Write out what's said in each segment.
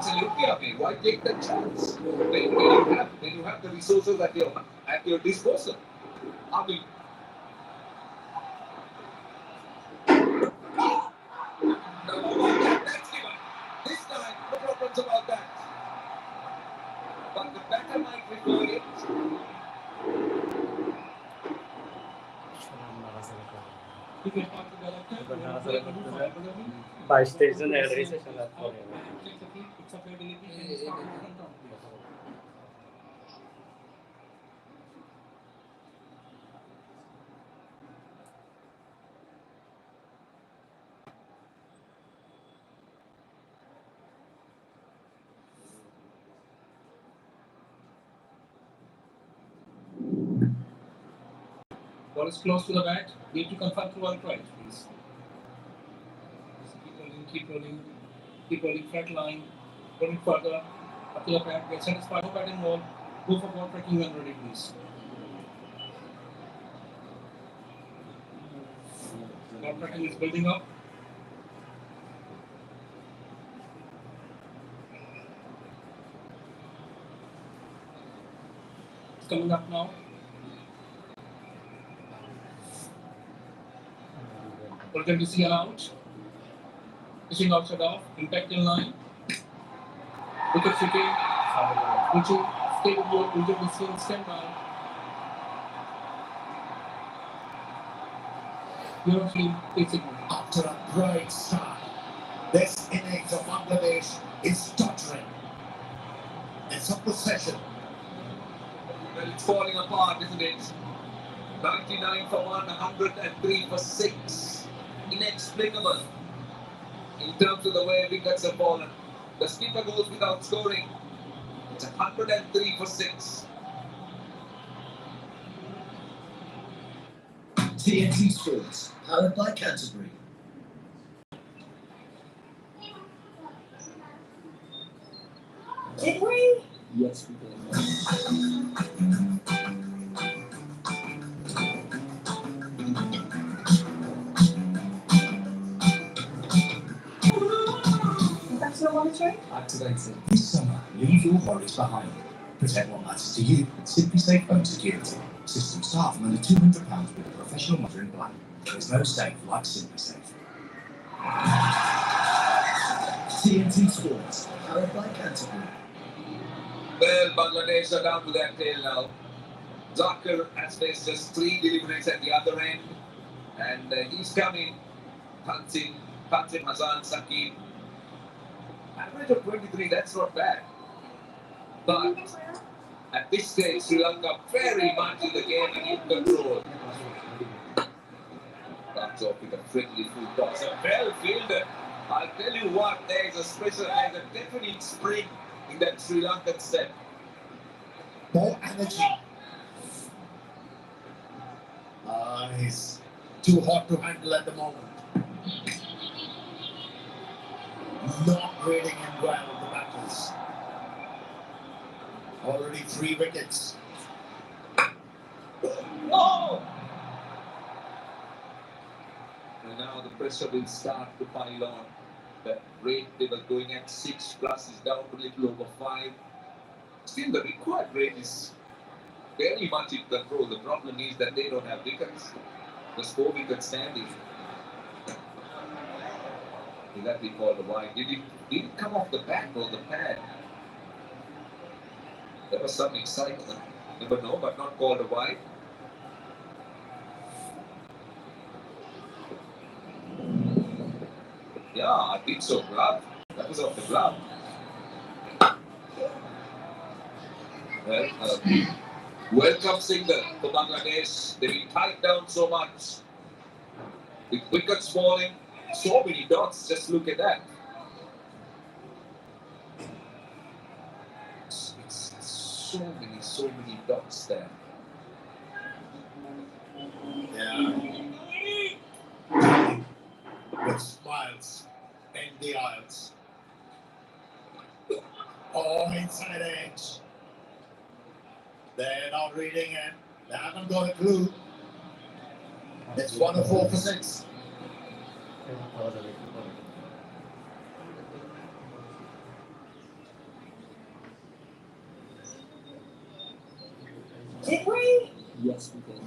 Absolutely, Abhi. Why take the chance when you have the resources at your disposal? Abhi. That's given. This time, no problems about that. But the batter might refer it. By station address Ball is close to the bat. Need to confirm through one right, please. Keep rolling, keep rolling, flat line, rolling further, up to the bat, get satisfied, no batting ball, go for ball tracking when ready, please. Ball tracking is building up. It's coming up now. Welcome to see out. Pitching outside off, impact in line. Wicket shooting. Pitching, stay with your distance, stand by. Your field, takes it. After a bright start, this innings of Bangladesh is tottering. It's a possession. Well, it's falling apart, isn't it? 99 for 1, 103 for 6. Inexplicable in terms of the way wickets have fallen. The skipper goes without scoring. It's 103 for 6. TNT Sports, powered by Canterbury. Did we? Yes, we did. That's your monitoring? Activated. This summer, leave your worries behind. Protect what matters to you with SimpliSafe Home Security. System start from under £200 with a professional monitoring plan. There's no safe like SimpliSafe. TNT Sports, powered by Canterbury. Well, Bangladesh are down to their tail now. Zakir has faced just 3 deliveries at the other end. And he's coming. Tanzim Hassan Saqib. Average of 23, that's not bad. But at this stage, Sri Lanka very much in the game and in control. Comes off with a friendly full toss. A well fielder. I'll tell you what, there's a definite spring in that Sri Lankan step. More energy. He's too hot to handle at the moment. Not reading him well, the batters. Already 3 wickets. Oh! And now the pressure will start to pile on. The rate they were going at 6 plus is down to a little over 5. Still, the required rate is very much in control. The problem is that they don't have wickets. There's 4 wickets standing. Will that be called a wide? Did it come off the bat or the pad? There was some excitement. Never know, but not called a wide. Yeah, I think so. Glove. That was off the glove. Well, welcome single for Bangladesh. They've been tied down so much. With wickets falling, so many dots. Just look at that. It's so many dots there. Yeah. With smiles in the eyes. Oh, inside edge. They're not reading it. They haven't got a clue. It's 104 for 6. Did we? Yes, we did.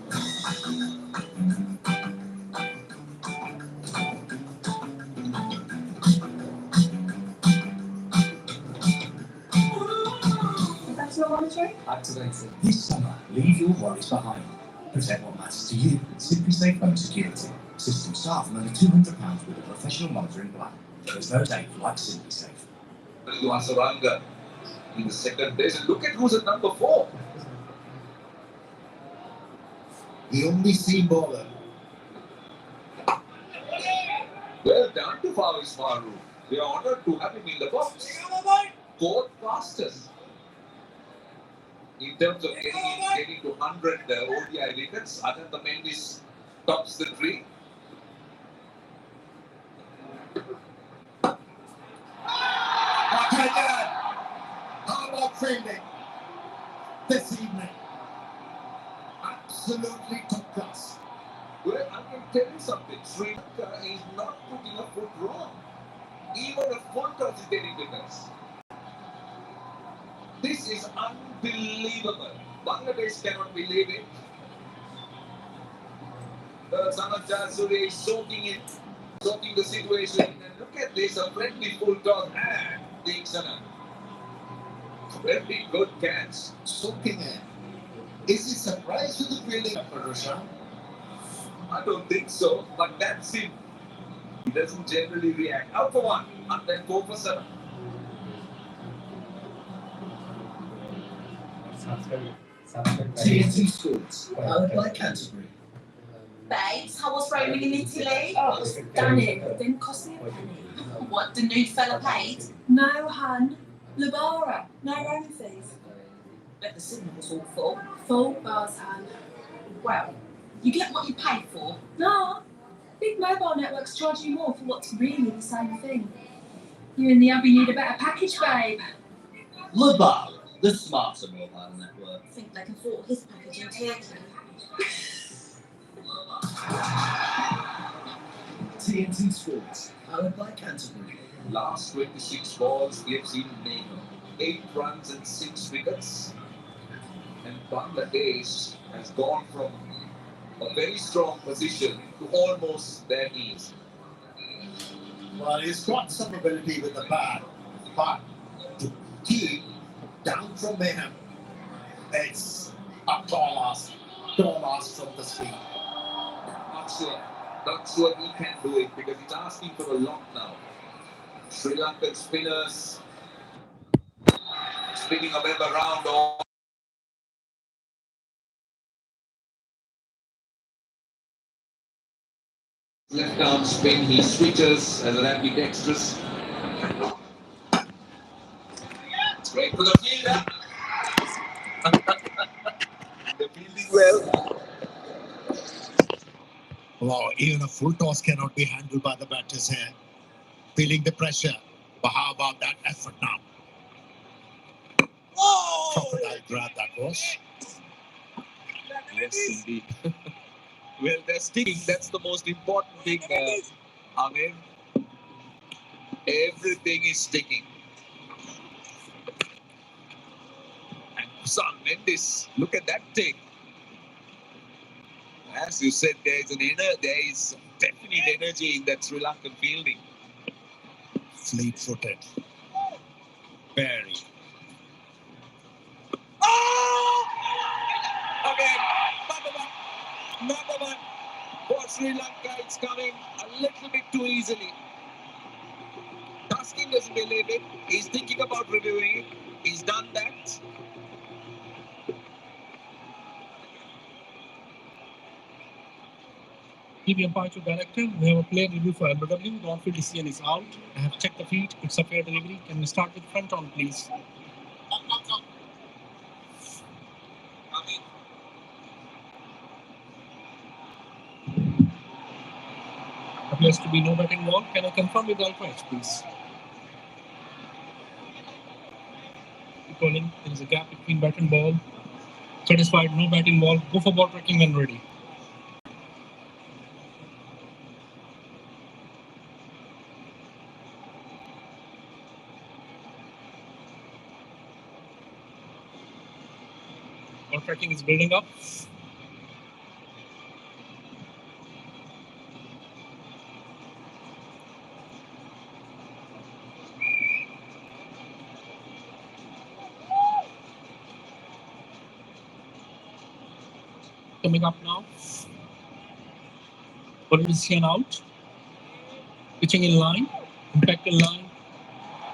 Professional monitoring? Activated. This summer, leave your worries behind. Protect what matters to you with SimpliSafe Home Security. System start from only £200 with a professional monitoring plan. There's no safe like SimpliSafe. You are Srilanka in the second place. And look at who's at number 4. The only seam bowler. Well done to Faris Farouk. We are honoured to have him in the box. 4th fastest in terms of getting to 100 ODI wickets. Anand Mendis tops the tree. How about fielding this evening? Absolutely top class. Well, I can tell you something. Sri Lanka is not putting a foot wrong. Even a full toss is getting wickets. This is unbelievable. Bangladesh cannot believe it. Sanat Jasuri is soaking the situation. And look at this, a friendly full toss and Deeksana. Very good catch. Soaking in. Is he surprised with the fielding of Roshan? I don't think so, but that's him. He doesn't generally react. Out for 1 and then 4 for 7. TNT Sports, powered by Canterbury. Babes, how was roaming in Italy? Oh, stunning. Didn't cost me a penny. What, the nude fella paid? No, hun. Labara. No roaming fees. Bet the signal was awful. Full bars, hun. Well, you get what you pay for. No. Big mobile networks charge you more for what's really the same thing. You and the hubby need a better package, babe. Labar, the smarter mobile network. I think they can afford his package in Turkey. TNT Sports, powered by Canterbury. Last 26 balls gives him 8 runs and 6 wickets. And Bangladesh has gone from a very strong position to almost their knees. Well, he's got some ability with the bat, but to keep down from Mayhem, it's a tall ask from the speed. Not sure he can do it because he's asking for a lot now. Sri Lankan spinners spinning a web around all. Left arm spin, he switches as an ambidextrous. It's great for the fielder. The fielding well. Wow, even a full toss cannot be handled by the batters here. Feeling the pressure. But how about that effort now? Oh! Crocodile grab that was. Yes, indeed. Well, they're sticking. That's the most important thing, Amir. Everything is sticking. And San Mendes, look at that thing. As you said, there is definite energy in that Sri Lankan fielding. Fleet-footed. Very. Oh! Again, number one. For Sri Lanka, it's coming a little bit too easily. Taskin doesn't believe it. He's thinking about reviewing it. He's done that. TV umpire to director, we have a player review for LBW. The on-field decision is out. I have checked the feed. It's a fair delivery. Can we start with front on, please? Appears to be no batting ball. Can I confirm with the umpires, please? Calling. There is a gap between bat and ball. Satisfied, no batting ball. Go for ball tracking when ready. Ball tracking is building up. Coming up now. Already seen out. Pitching in line. Impact in line.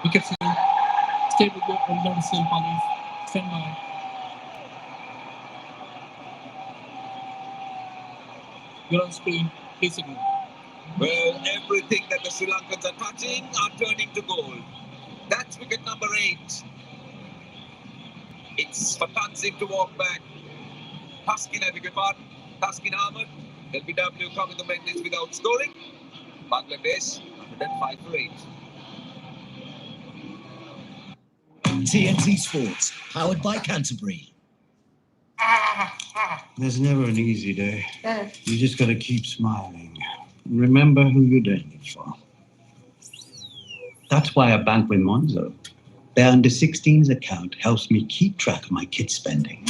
Wicket field. Stay with your older seal polish. Stand by. You're on screen. Please signal. Well, everything that the Sri Lankans are touching are turning to gold. That's wicket number 8. It's for Tanzim to walk back. Taskin, I beg your pardon. Taskin Ahmed. LBW coming the Mendes without scoring. Bangladesh 105 for 8. TNT Sports, powered by Canterbury. There's never an easy day. You just got to keep smiling. Remember who you're doing it for. That's why I bank with Monzo. Their under-16s account helps me keep track of my kids' spending.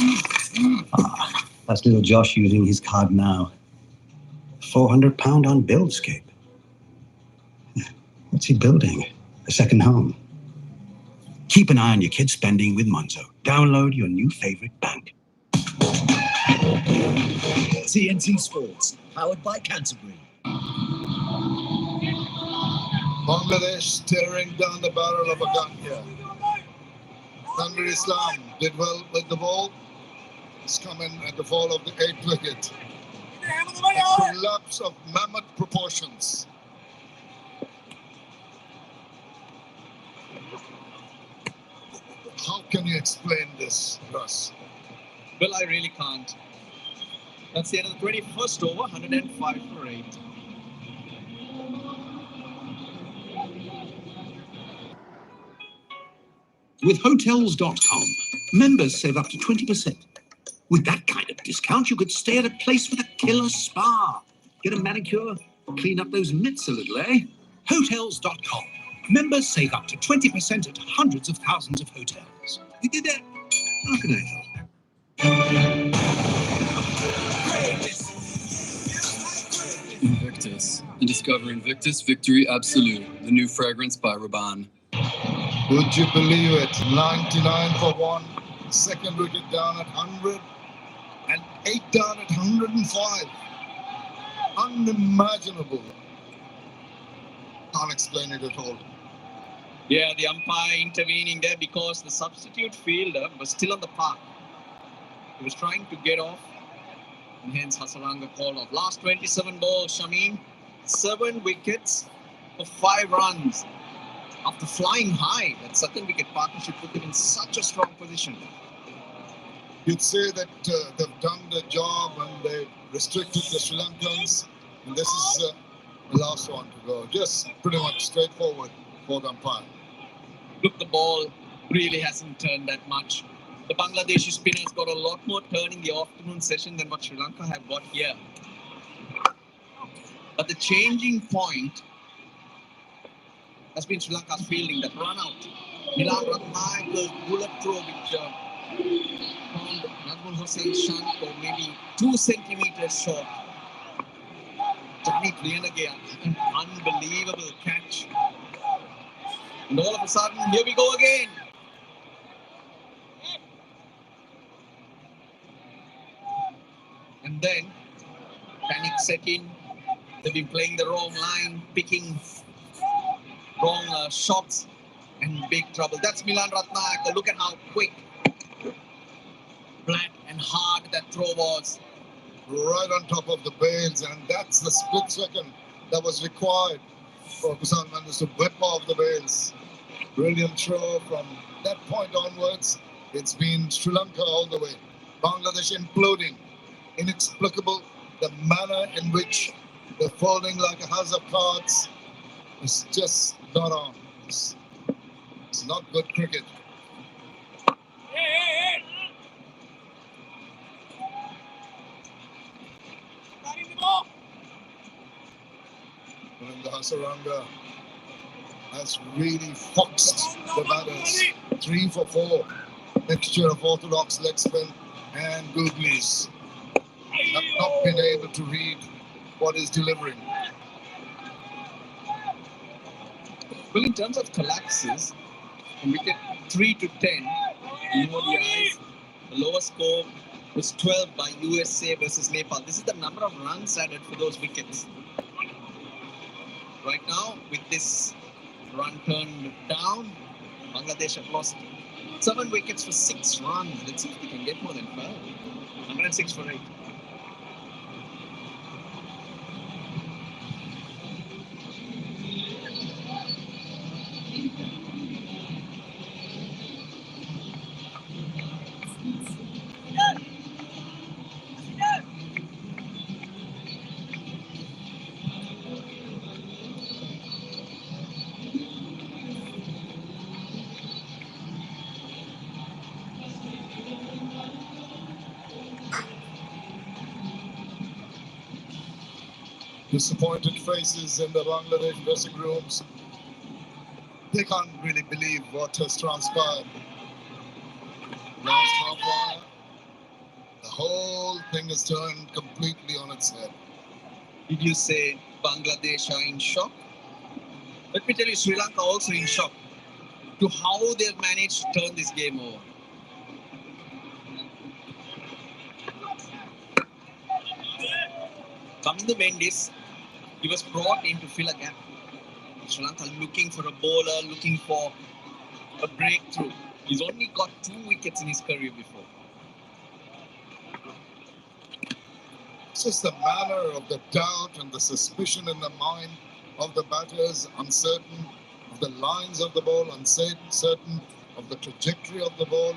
That's little Josh using his card now. £400 on Buildscape. What's he building? A second home. Keep an eye on your kids' spending with Monzo. Download your new favorite bank. TNT Sports, powered by Canterbury. Bangladesh staring down the barrel of a gun here. Tanvir Islam did well with the ball. It's coming at the fall of the 8th wicket. A collapse of mammoth proportions. How can you explain this, Russ? Well, I really can't. That's the end of the 21st over, 105 for 8. With Hotels.com, members save up to 20%. With that kind of discount, you could stay at a place with a killer spa. Get a manicure, clean up those mitts a little, eh? Hotels.com. Members save up to 20% at hundreds of thousands of hotels. How can I help? Invictus. And discover Invictus Victory Absolute, the new fragrance by Rabanne. Would you believe it? 99 for 1. Second wicket down at 100. And 8 down at 105. Unimaginable. Can't explain it at all. Yeah, the umpire intervening there because the substitute fielder was still on the park. He was trying to get off, and hence Srilanka called off. Last 27 balls, Shamim, 7 wickets for 5 runs. After flying high, that second wicket partnership put them in such a strong position. You'd say that they've done the job and they restricted the Sri Lankans, and this is the last one to go. Just pretty much straightforward for the umpire. Look, the ball really hasn't turned that much. The Bangladeshi spinners got a lot more turn in the afternoon session than what Sri Lanka have got here. But the changing point has been Sri Lanka's fielding, that run out. Milan Ratnayaka's bullet throw which found Nazmul Hossain Shank or maybe 2 centimeters short. Johnny Priyanage, an unbelievable catch. And all of a sudden, here we go again. And then panic set in. They've been playing the wrong line, picking wrong shots, and big trouble. That's Milan Ratnayaka. Look at how quick, flat and hard that throw was. Right on top of the bails, and that's the split second that was required for Kusal Mendes to whip off the bails. Brilliant throw from that point onwards. It's been Sri Lanka all the way. Bangladesh imploding. Inexplicable. The manner in which they're folding like a house of cards is just not on. It's not good cricket. And the Hasaranga has really foxed the batters. 3 for 4. Mixture of orthodox leg spin and googlies have not been able to read what is delivering. Well, in terms of collapses, from wicket 3 to 10 in ODIs, the lowest score was 12 by USA versus Nepal. This is the number of runs added for those wickets. Right now, with this run turned down, Bangladesh have lost 7 wickets for 6 runs. Let's see if they can get more than 12. 106 for 8. Disappointed faces in the Bangladesh dressing rooms. They can't really believe what has transpired. Last half hour, the whole thing is turned completely on its head. Did you say Bangladesh are in shock? Let me tell you, Sri Lanka also in shock to how they've managed to turn this game over. Kamdu Mendis, he was brought in to fill a gap. Sri Lanka looking for a bowler, looking for a breakthrough. He's only got 2 wickets in his career before. It's just the manner of the doubt and the suspicion in the mind of the batters, uncertain of the lines of the ball, uncertain of the trajectory of the ball.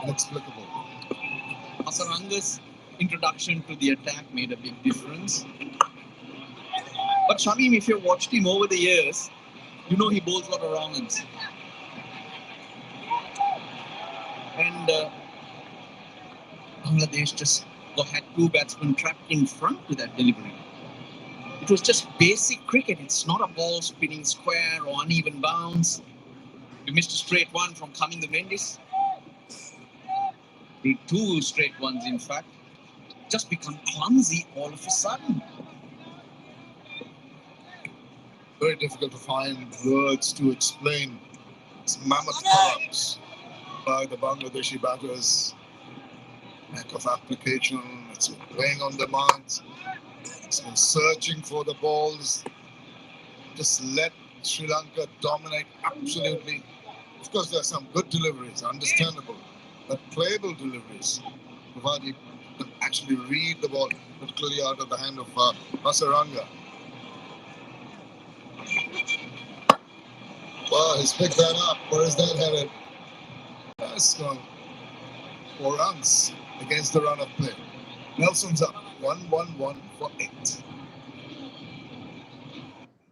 Inexplicable. Hasaranga's introduction to the attack made a big difference. But Shamim, if you've watched him over the years, you know he bowls a lot of wrong ends. And Bangladesh just had 2 batsmen trapped in front to that delivery. It was just basic cricket. It's not a ball spinning square or uneven bounce. We missed a straight one from Kamdu Mendis. The 2 straight ones, in fact, just become clumsy all of a sudden. Very difficult to find words to explain this mammoth collapse by the Bangladeshi batters. Lack of application, it's been playing on their minds. It's been searching for the balls. Just let Sri Lanka dominate absolutely. Of course, there are some good deliveries, understandable, but playable deliveries, provided you can actually read the ball, particularly out of the hand of Hasaranga. Wow, he's picked that up. Where is that headed? That's gone 4 runs against the run of play. Nelson's up 1-1-1 for 8.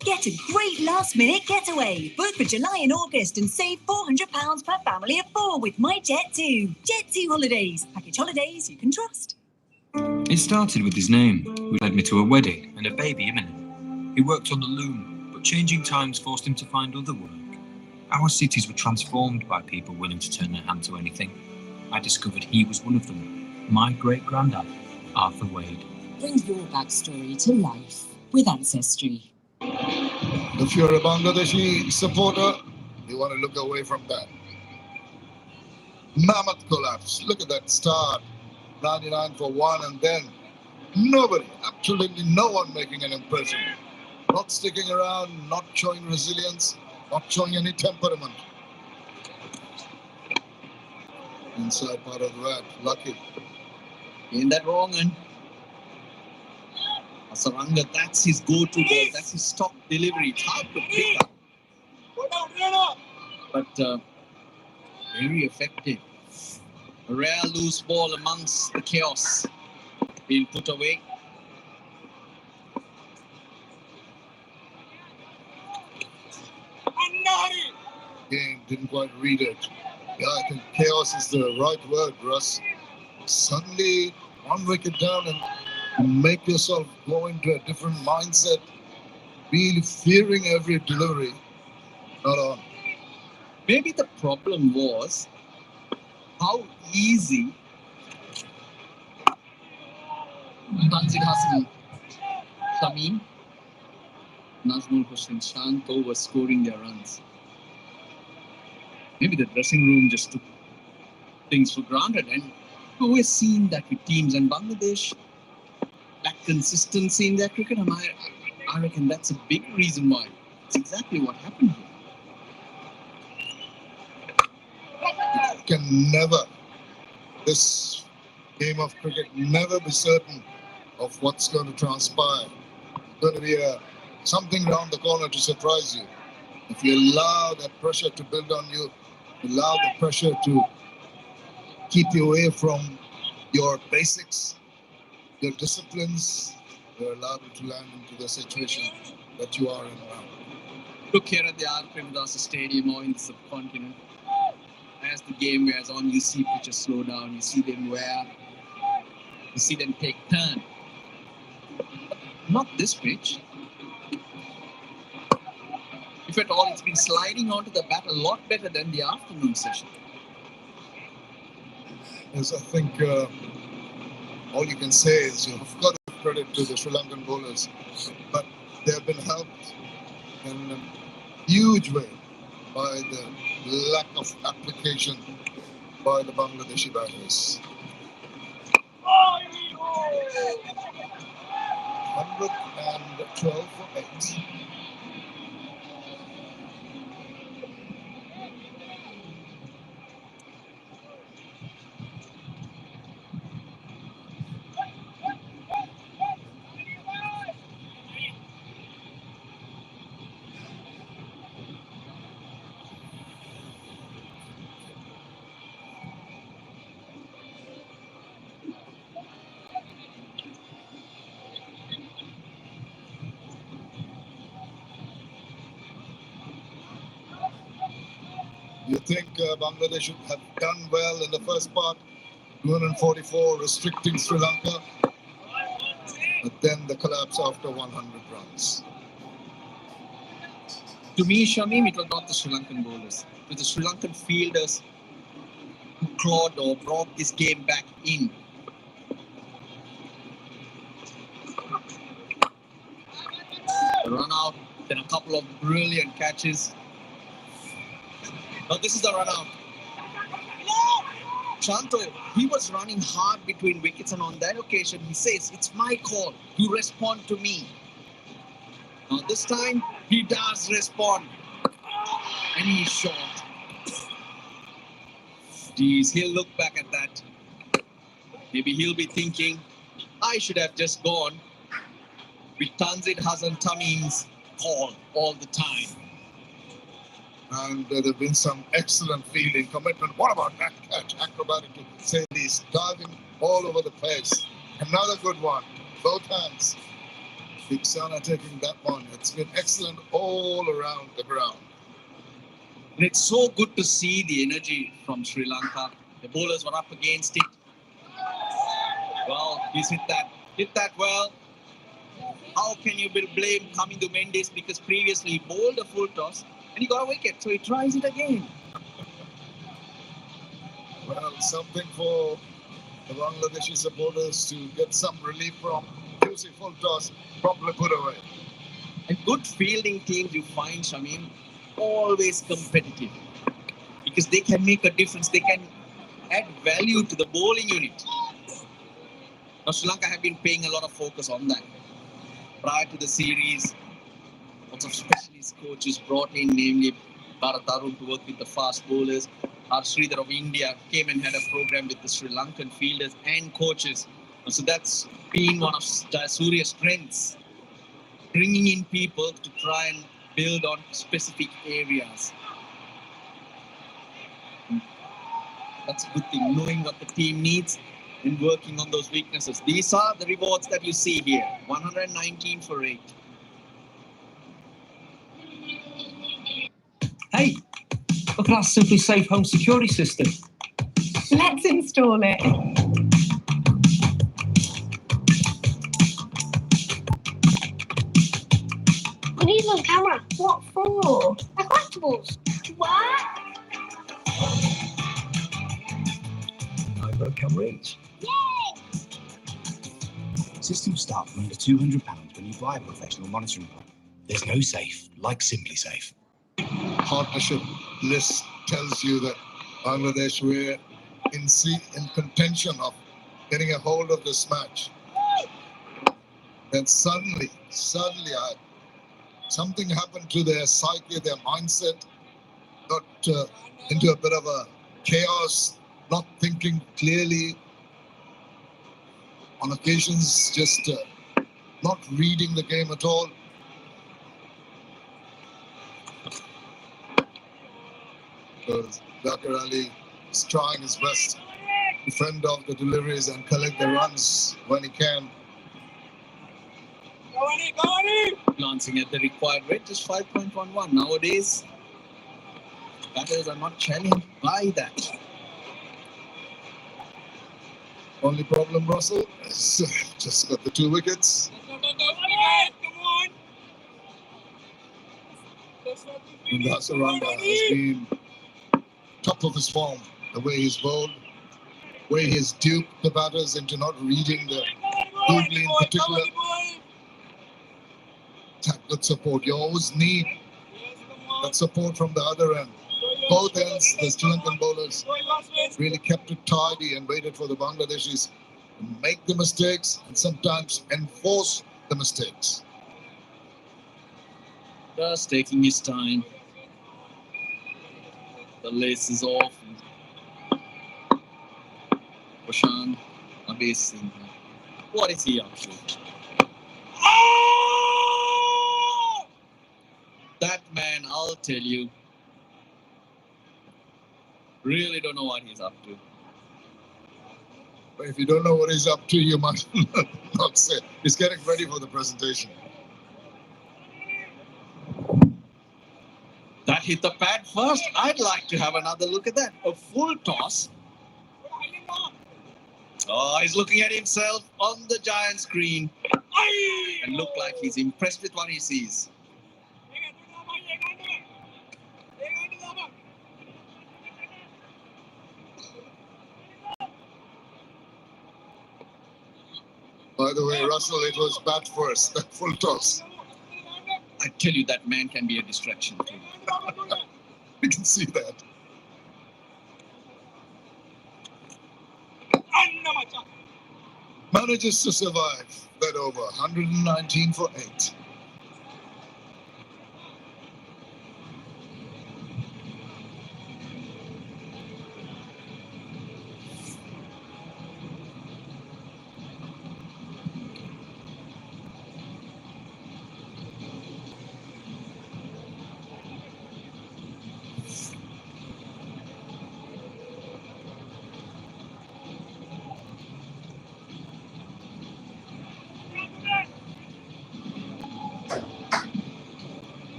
Get a great last-minute getaway. Book for July and August and save £400 per family of 4 with My Jet2. Jet2 Holidays. Package holidays you can trust. It started with his name, who led me to a wedding and a baby imminent. He worked on the loom, but changing times forced him to find other work. Our cities were transformed by people willing to turn their hand to anything. I discovered he was one of them. My great-granddad, Arthur Wade. Bring your backstory to life with Ancestry. If you're a Bangladeshi supporter, you want to look away from that. Mammoth collapse. Look at that start. 99 for 1, and then nobody, absolutely no one making an impression. Not sticking around, not showing resilience, not showing any temperament. Inside part of the bat, lucky. In that wrong end. Hasaranga, that's his go-to ball. That's his stock delivery. It's hard to pick up. But very effective. A rare loose ball amongst the chaos being put away. Game didn't quite read it. Yeah, I think chaos is the right word, Russ. Suddenly, 1 wicket down and you make yourself go into a different mindset, really fearing every delivery. Not on. Maybe the problem was how easy Tanzil Hassan, Shamim, Nazmul Hussain, Shanto were scoring their runs. Maybe the dressing room just took things for granted, and we've always seen that with teams, and Bangladesh lack consistency in their cricket, and I reckon that's a big reason why. It's exactly what happened here. You can never, this game of cricket, never be certain of what's going to transpire. It's going to be something around the corner to surprise you. If you allow that pressure to build on you, allow the pressure to keep you away from your basics, your disciplines, you're allowed to land into the situation that you are in now. Look here at the R. Premadasa Stadium or in the subcontinent. As the game wears on, you see pitches slow down, you see them wear, you see them take turn. Not this pitch. If at all, it's been sliding onto the bat a lot better than the afternoon session. Yes, I think all you can say is you've got to give credit to the Sri Lankan bowlers, but they have been helped in a huge way by the lack of application by the Bangladeshi batters. 112 for 8. You think Bangladesh should have done well in the first part, 244 restricting Sri Lanka, but then the collapse after 100 runs. To me, Shamim, it was not the Sri Lankan bowlers. It was the Sri Lankan fielders who clawed or brought this game back in. The run out, then a couple of brilliant catches. Now this is the run out. Shanto, he was running hard between wickets, and on that occasion he says, "It's my call, you respond to me." Now this time he does respond, and he's short. Geez, he'll look back at that. Maybe he'll be thinking, I should have just gone with Tanzil Hassan Tamim's call all the time. And there have been some excellent fielding commitment. What about that catch? Acrobatic to say he's diving all over the place. Another good one. Both hands. Big Sana taking that one. It's been excellent all around the ground. And it's so good to see the energy from Sri Lanka. The bowlers were up against it. Well, he's hit that well. How can you blame Kamindu Mendes, because previously he bowled a full toss and he got a wicket, so he tries it again. Well, something for the Bangladeshi supporters to get some relief from. Juicy full toss, probably put away. And good fielding teams, you find, Shamim, always competitive, because they can make a difference. They can add value to the bowling unit. Now, Sri Lanka have been paying a lot of focus on that. Prior to the series, lots of specialist coaches brought in, namely Bharat Arun to work with the fast bowlers. Our Sridhar of India came and had a program with the Sri Lankan fielders and coaches. So that's been one of Jayasuriya's strengths, bringing in people to try and build on specific areas. That's a good thing, knowing what the team needs and working on those weaknesses. These are the rewards that you see here. 119 for 8. Hey, look at our SimpliSafe home security system. Let's install it. I need one camera. What for? My collectibles. What? I've got a camera each. Yay! Systems start from under £200 when you buy a professional monitoring plan. There's no safe like SimpliSafe. Partnership list tells you that Bangladesh were in contention of getting a hold of this match. Then suddenly, something happened to their psyche, their mindset, got into a bit of a chaos, not thinking clearly, on occasions just not reading the game at all. Because Zakir Ali is trying his best to fend off the deliveries and collect the runs when he can. Glancing at the required rate, just 5.11. Nowadays, batters are not challenged by that. Only problem, Russell, is just got the 2 wickets. And Srilanka has been top of his form, the way he's bowled, the way he's duped the batters into not reading the googly in particular. That good support. You always need that support from the other end. Both ends, the Sri Lankan bowlers really kept it tidy and waited for the Bangladeshis to make the mistakes and sometimes enforce the mistakes. Just taking his time. The lace is off. Prashant Abesing. What is he up to? That man, I'll tell you, really don't know what he's up to. But if you don't know what he's up to, you must not say. He's getting ready for the presentation. That hit the pad first. I'd like to have another look at that. A full toss. Oh, he's looking at himself on the giant screen and look like he's impressed with what he sees. By the way, Russell, it was bat first, that full toss. I tell you, that man can be a distraction too. You can see that. Manages to survive that over. 119 for 8.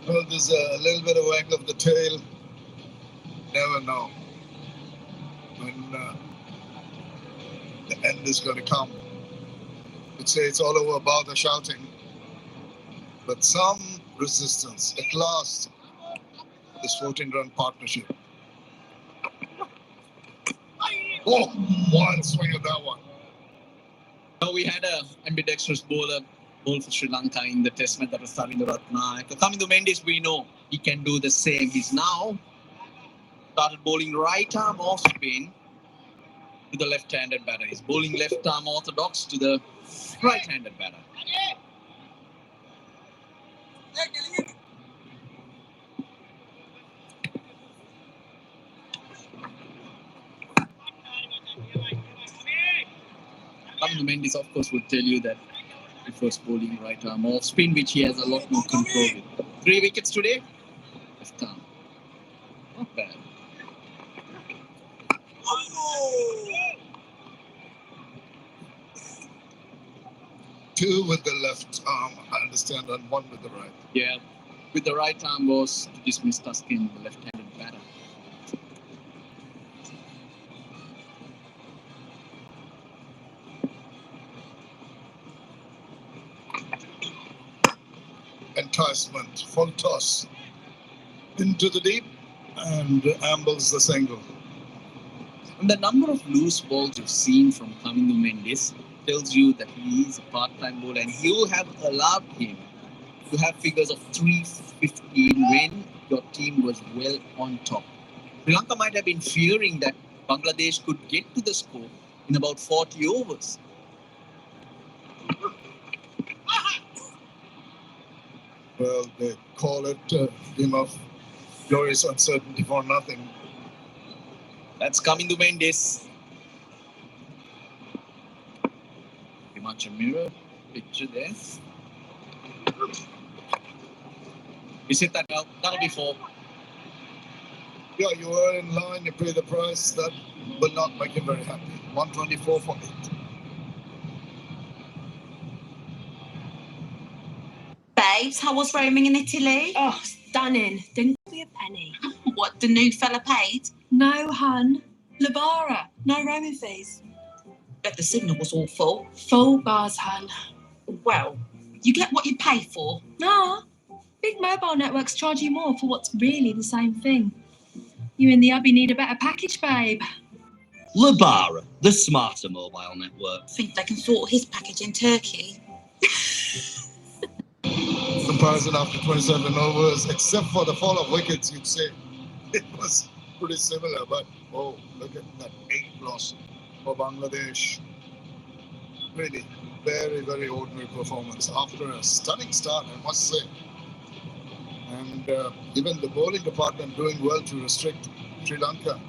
Well, there's a little bit of wag of the tail. Never know when the end is going to come. You'd say it's all over about the shouting. But some resistance. At last, this 14-run partnership. Oh, one swing of that one. So we had a ambidextrous bowler bowl for Sri Lanka in the test match, that was Savindu Ratnayake. Kamindu Mendes, we know he can do the same. He's now started bowling right arm off spin to the left-handed batter. He's bowling left arm orthodox to the right-handed batter. Kamindu Mendes, of course, would tell you that he prefers bowling right arm off spin, which he has a lot more control with. 3 wickets today. Left arm. Not bad. Two with the left arm, I understand, and one with the right. Yeah, with the right arm was to dismiss Tuskin, the left-handed batter. Enticement, full toss into the deep and ambles the single. And the number of loose balls you've seen from Kamindu Mendes tells you that he is a part-time bowler, and you have allowed him to have figures of 315 when your team was well on top. Sri Lanka might have been fearing that Bangladesh could get to the score in about 40 overs. Well, they call it a game of glorious uncertainty for nothing. That's Kamindu Mendes. Pretty much a mirror picture there. You said that that'll be 4. Yeah, you are in line, you pay the price. That will not make him very happy. 124 for 8. Babes, how was roaming in Italy? Oh, stunning. Didn't be a penny. What, the new fella paid? No, hun. Labara. No roaming fees. Bet the signal was awful. Full bars, hun. Well, you get what you pay for. Nah. Big mobile networks charge you more for what's really the same thing. You and the hubby need a better package, babe. Labara, the smarter mobile network. Think they can sort his package in Turkey? Comparison after 27 overs, except for the fall of wickets, you'd say it was pretty similar. But oh, look at that 8 loss for Bangladesh. Really, very, very ordinary performance after a stunning start, I must say. And even the bowling department doing well to restrict Sri Lanka.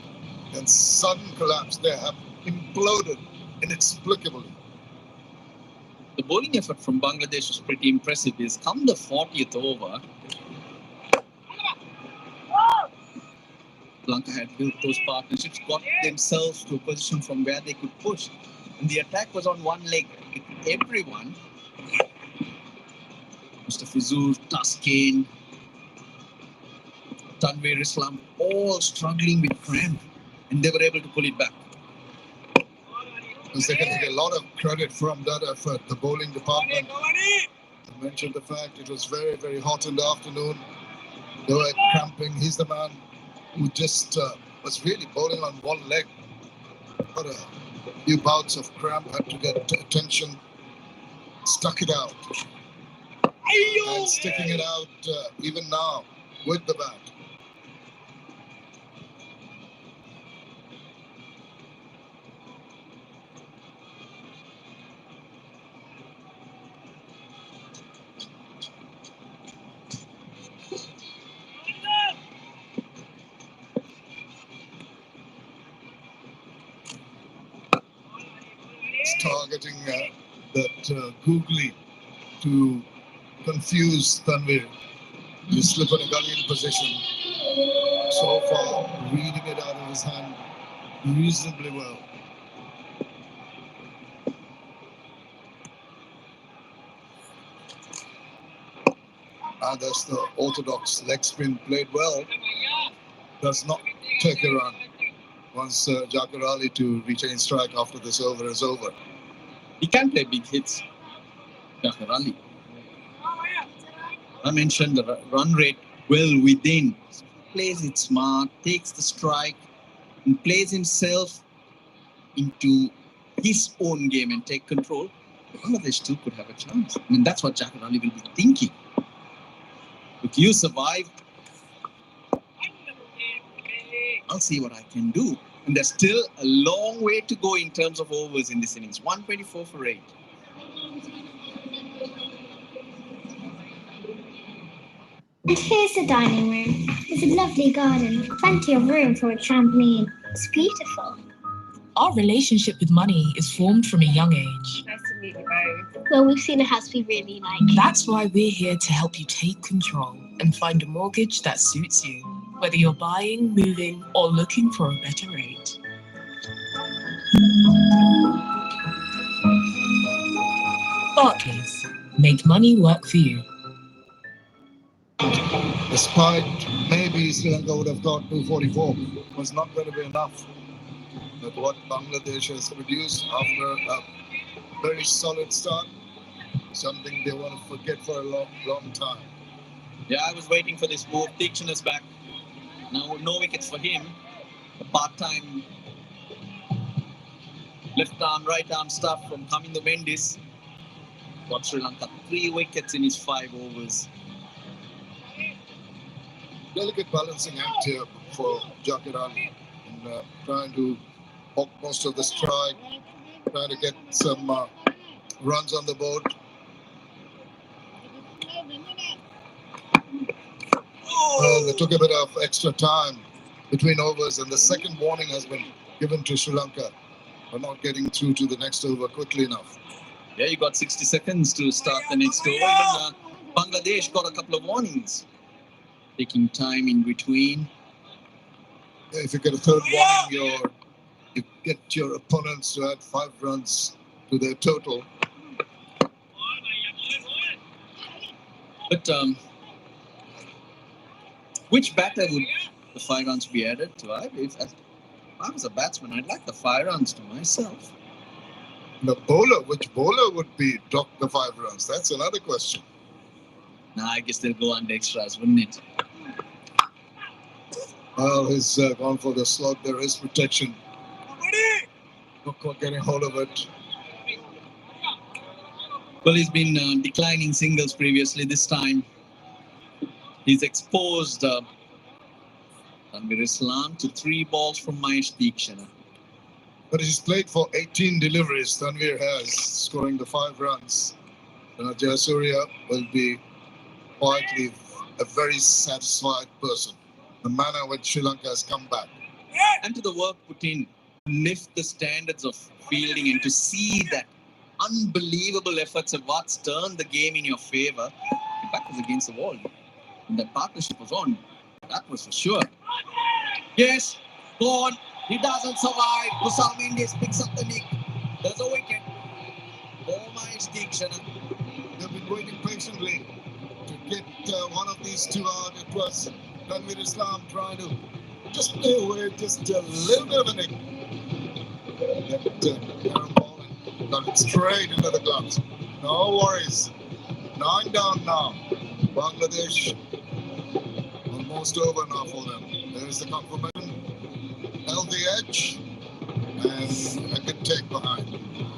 Then sudden collapse, they have imploded inexplicably. The bowling effort from Bangladesh was pretty impressive. Is come the 40th over, Lanka had built those partnerships, got themselves to a position from where they could push. And the attack was on one leg. Everyone, Mr. Fizur, Tuskin, Tanveer Islam, all struggling with cramp. And they were able to pull it back. They can take a lot of credit from that effort, the bowling department. I mentioned the fact it was very, very hot in the afternoon. They were cramping. He's the man who just was really bowling on one leg. Got a few bouts of cramp, had to get attention, stuck it out. And sticking it out even now with the bat. Targeting that googly to confuse Tanveer. You slip on a gully in position. So far, reading it out of his hand reasonably well. And that's the orthodox leg spin played well. Does not take a run. Wants Jakar Ali to retain strike after this over is over. He can play big hits, Jakar Ali. I mentioned the run rate well within. Plays it smart, takes the strike, and plays himself into his own game and take control. Bangladesh too could have a chance. I mean, that's what Jakar Ali will be thinking. If you survive, I'll see what I can do. And there's still a long way to go in terms of overs in this innings. 124 for 8. And here's the dining room. It's a lovely garden, plenty of room for a trampoline. It's beautiful. Our relationship with money is formed from a young age. Nice to meet you both. Well, we've seen a house we really like. That's why we're here to help you take control and find a mortgage that suits you, whether you're buying, moving, or looking for a better rate. Barclays. Make money work for you. Despite maybe Sri Lanka would have thought 244 was not going to be enough. But what Bangladesh has produced after a very solid start, something they want to forget for a long, long time. Yeah, I was waiting for this move. Dixon is back. Now, no wickets for him. A part-time Left arm, right arm stuff from Kamindu Mendis. Got Sri Lanka 3 wickets in his 5 overs. Delicate balancing act here for Jakir Ali in trying to hawk most of the strike, trying to get some runs on the board. Well, they took a bit of extra time between overs, and the second warning has been given to Sri Lanka for not getting through to the next over quickly enough. Yeah, you got 60 seconds to start the next over. Even Bangladesh got a couple of warnings, taking time in between. Yeah, if you get a third warning, you get your opponents to add 5 runs to their total. But which batter would the 5 runs be added to? If I was a batsman, I'd like the 5 runs to myself. The bowler, which bowler would be drop the 5 runs? That's another question. Nah, I guess they'll go under extras, wouldn't it? Well, he's gone for the slot. There is protection. Not quite getting hold of it. Well, he's been declining singles previously. This time, he's exposed Tanvir Islam to 3 balls from Mahesh Deekshana. But he's played for 18 deliveries. Tanvir has, scoring the 5 runs. Jayasuriya will be quietly a very satisfied person. The manner in which Sri Lanka has come back. And to the work put in, lift the standards of fielding and to see that unbelievable efforts of what's turned the game in your favor. The back was against the wall. When that partnership was on, that was for sure. Yes, go on. He doesn't survive. Kusal Mendes picks up the nick. There's a wicket. Oh, Mahesh Deekshana. They've been waiting patiently to get one of these 2 out. It was Tanvir Islam trying to just play away just a little bit of a nick. That ball got it straight into the gloves. No worries. 9 down now. Bangladesh almost over now for them. There's the confirmation. Held the edge and a good take behind.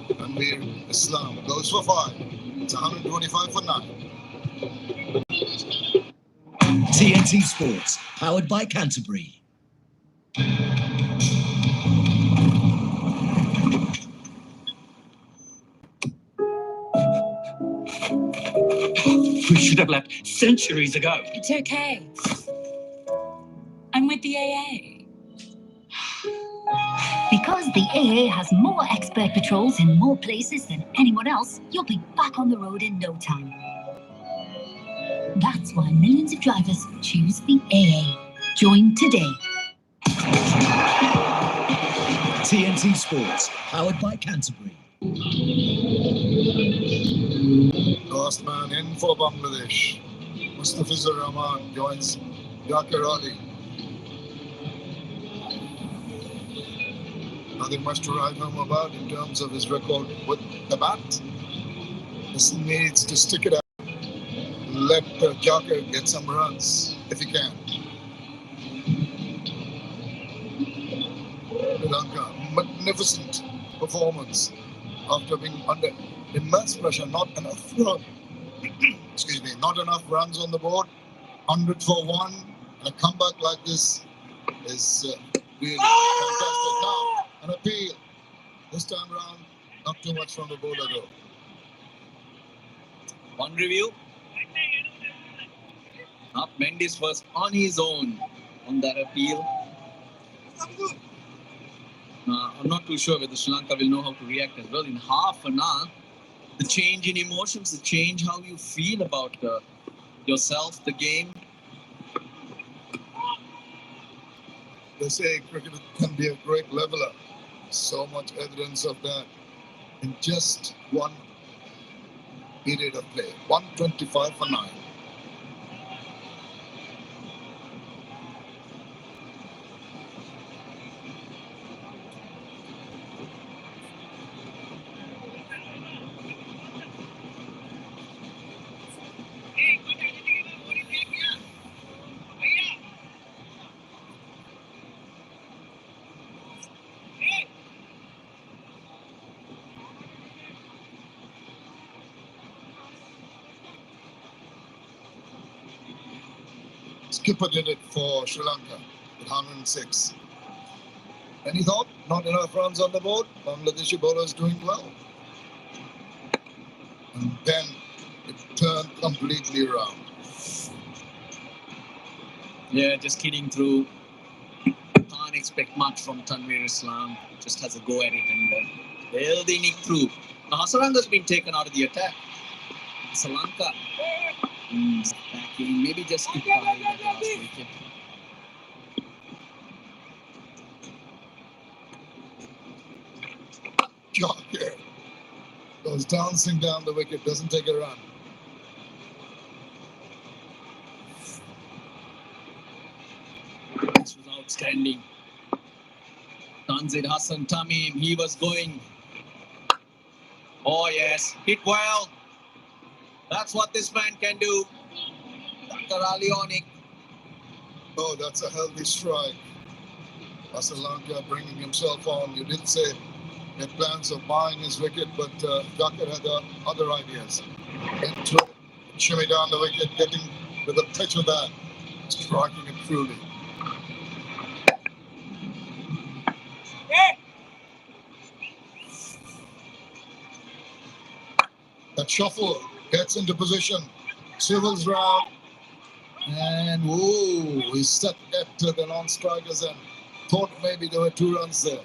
Tanvir Islam goes for 5. It's 125 for 9. TNT Sports, powered by Canterbury. We should have left centuries ago. It's okay. I'm with the AA. Because the AA has more expert patrols in more places than anyone else, you'll be back on the road in no time. That's why millions of drivers choose the AA. Join today. TNT Sports, powered by Canterbury. Last man in for Bangladesh. Mustafizur Rahman joins Jakir Ali. Nothing much to write home about in terms of his record with the bat. This needs to stick it out. Let Jakir get some runs if he can. Sri Lanka, magnificent performance after being under immense pressure. Not enough run. Excuse me, not enough runs on the board. 100 for 1, and a comeback like this is really fantastic. Now, an appeal. This time round, not too much from the bowler though. One review. Up Mendes was on his own on that appeal. I'm not too sure whether Sri Lanka will know how to react as well. In half an hour, the change in emotions, the change how you feel about yourself, the game. They say cricket can be a great leveler. So much evidence of that in just one period of play. 125 for 9. skipper did it for Sri Lanka with 106. Any thought? Not enough runs on the board. Bangladeshi bowlers doing well. And then it turned completely around. Yeah, just kidding through. Can't expect much from Tanveer Islam. Just has a go at it and healthy nick through. Now Hasaranga's been taken out of the attack. Srilanka backing, maybe just to buy that last wicket. Joker goes dancing down the wicket, doesn't take a run. This was outstanding. Tanzir Hassan Tamim, he was going. Oh yes, hit well. That's what this man can do. Dr. Ali Onik. Oh, that's a healthy strike. Srilanka bringing himself on. You did say he had plans of buying his wicket, but Jacker had other ideas. Into shimmy down the wicket, getting with a pitch of that, striking it truly. That shuffle gets into position, swivels round, and whoa, he set it to the non-strikers and thought maybe there were 2 runs there.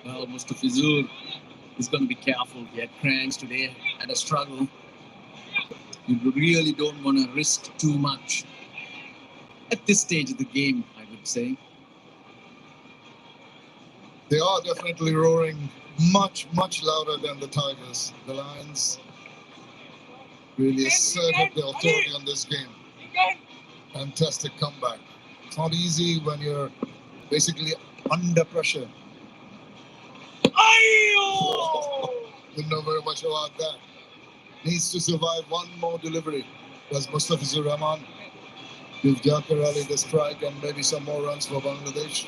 Well, Mustafizur is going to be careful. He had cramps today, had a struggle. You really don't want to risk too much at this stage of the game, I would say. They are definitely roaring much, much louder than the Tigers. The Lions really asserted their authority on this game. Fantastic comeback. It's not easy when you're basically under pressure. Didn't know very much about that. Needs to survive one more delivery. Does Mustafizur Rahman give Jacker Ali the strike and maybe some more runs for Bangladesh?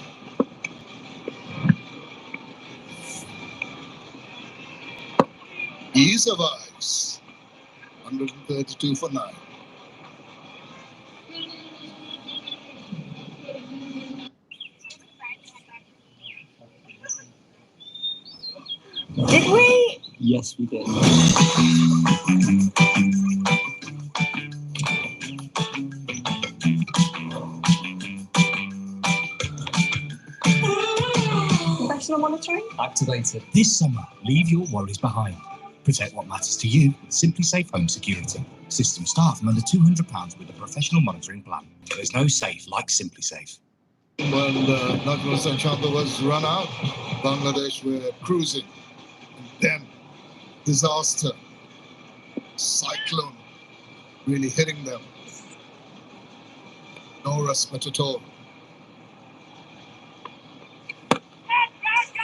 He survives. 132 for 9. Did we? Yes, we did. Professional monitoring? Activated. This summer, leave your worries behind. Protect what matters to you with SimpliSafe Home Security. System start from under £200 with a professional monitoring plan. There's no safe like SimpliSafe. When Najmul Hossain Chandler was run out, Bangladesh were cruising. And then disaster, cyclone, really hitting them. No respite at all.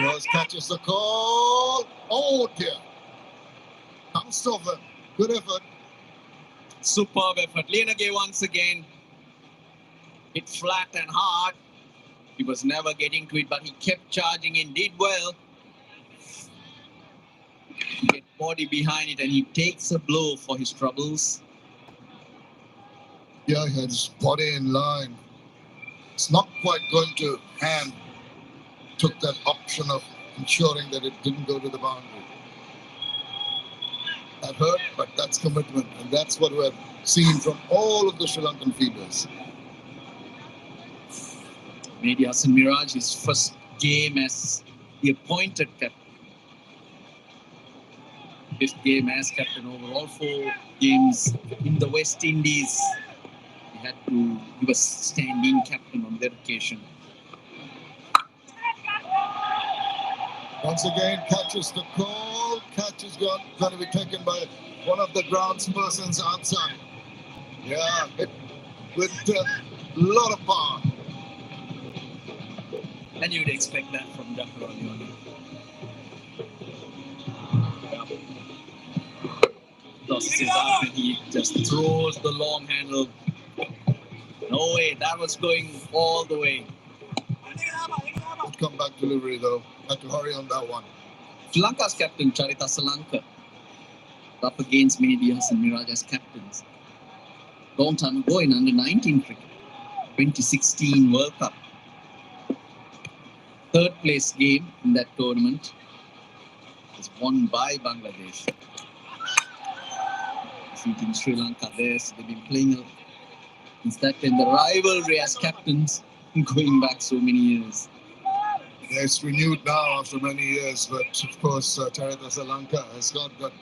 Rose catches the call. Oh dear. Comes over. Good effort. Superb effort. Lienage once again. Hit flat and hard. He was never getting to it, but he kept charging in, did well. Get body behind it, and he takes a blow for his troubles. Yeah, he had his body in line. It's not quite going to hand. Took that option of ensuring that it didn't go to the boundary. That hurt, but that's commitment. And that's what we've seen from all of the Sri Lankan fielders. Mehdi Hassan Miraj, his first game as the appointed captain. His game as captain over all 4 games in the West Indies. He was standing captain on that occasion. Once again, catches the call. Catch is going to be taken by one of the groundspersons outside. Yeah, hit with a lot of power. And you'd expect that from Dr. Alioni. Tosses it up and he just throws the long handle. No way, that was going all the way. Good comeback delivery though. Had to hurry on that one. Sri Lanka's captain, Charita Srilanka, up against Mehdi Hassan Miraj as captains. long time ago in under-19 cricket, 2016 World Cup. Third place game in that tournament was won by Bangladesh, defeating Sri Lanka there. So they've been playing since that time, the rivalry as captains going back so many years. Yeah, it's renewed now after many years, but of course, Srilanka has got that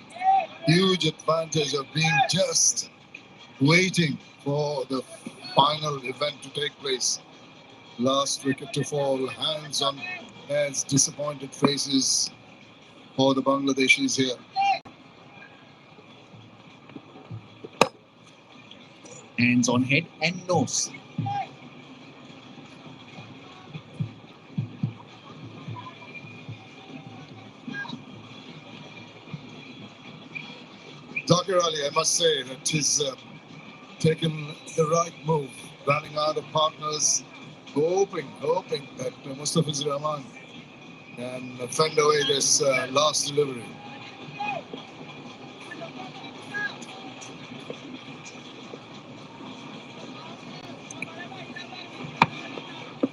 huge advantage of being just waiting for the final event to take place. Last wicket to fall, hands on heads, disappointed faces for the Bangladeshis here. Hands on head and nose. Zakir Ali, I must say that he's taken the right move, running out of partners, hoping that Mustafizur Rahman can fend away this last delivery.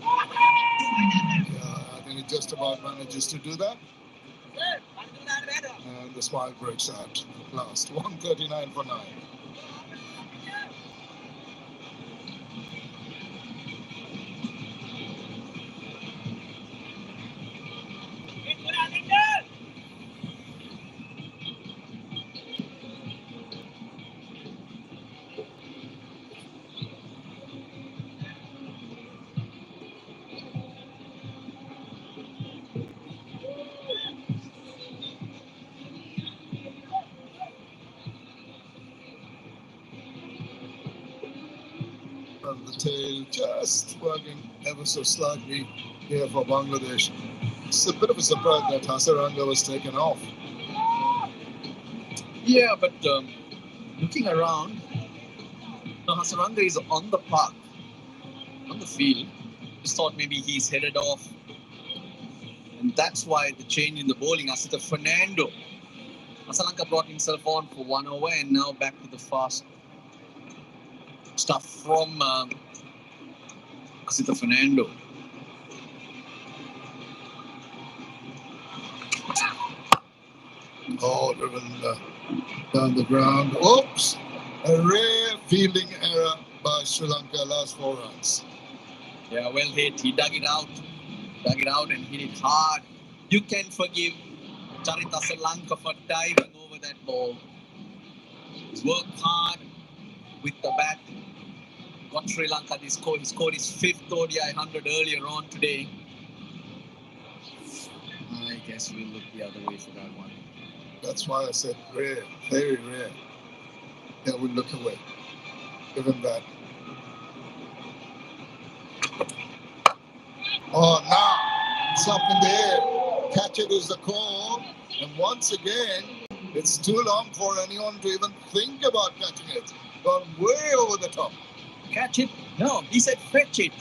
I think he just about manages to do that. And the smile breaks out at last. 139 for 9. The tail just working ever so slightly here for Bangladesh. It's a bit of a surprise that Hasaranga was taken off. Yeah, but looking around, Hasaranga is on the park, on the field. Just thought maybe he's headed off. And that's why the change in the bowling. Asita Fernando. Srilanka brought himself on for 1 over and now back to the fast stuff from Asita Fernando. Oh, driven down the ground. Oops! A rare fielding error by Sri Lanka last 4 runs. Yeah, well hit. He dug it out and hit it hard. You can forgive Charita Srilanka for diving over that ball. He's worked hard with the bat. Got Sri Lanka this score. He scored his 5th ODI 100 earlier on today. I guess we'll look the other way for that one. That's why I said rare, very rare. Yeah, we'll look away. Given that. Oh, now it's up in the air. Catch it is the call. And once again, it's too long for anyone to even think about catching it. Gone way over the top. Catch it? No, he said fetch it.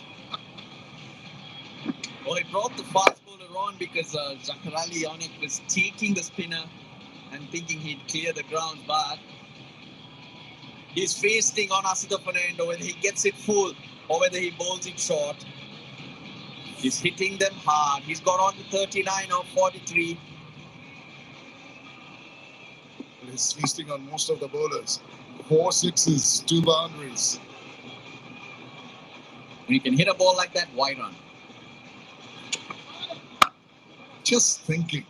Well, he brought the fast bowler on because Zakir Ali Onik was taking the spinner and thinking he'd clear the ground, but he's feasting on Asita Fernando, whether he gets it full or whether he bowls it short. He's hitting them hard. He's got on to 39 or 43. He's feasting on most of the bowlers. 4 sixes, 2 boundaries. When you can hit a ball like that, why run? Just thinking,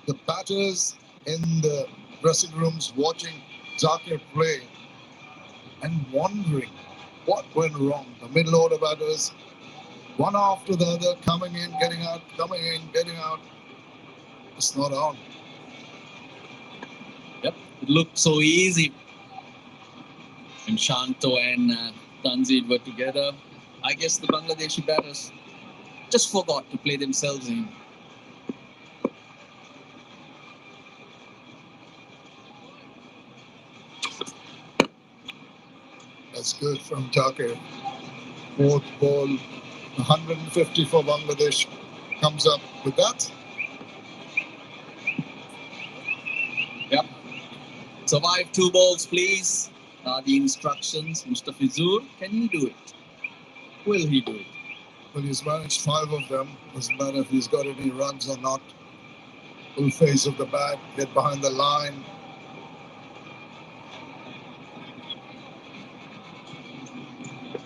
the batters in the dressing rooms watching Zakir play and wondering what went wrong. The middle order batters, one after the other, coming in, getting out, coming in, getting out. It's not on. Yep, it looked so easy. And Shanto and Tanzid were together. I guess the Bangladeshi batters just forgot to play themselves in. That's good from Zakir. 4th ball, 150 for Bangladesh. Comes up with that. Yep. Survive 2 balls, please. Are the instructions? Mustafizur, can he do it? Will he do it? Well, he's managed 5 of them. Doesn't matter if he's got any runs or not. Full face of the bat, get behind the line.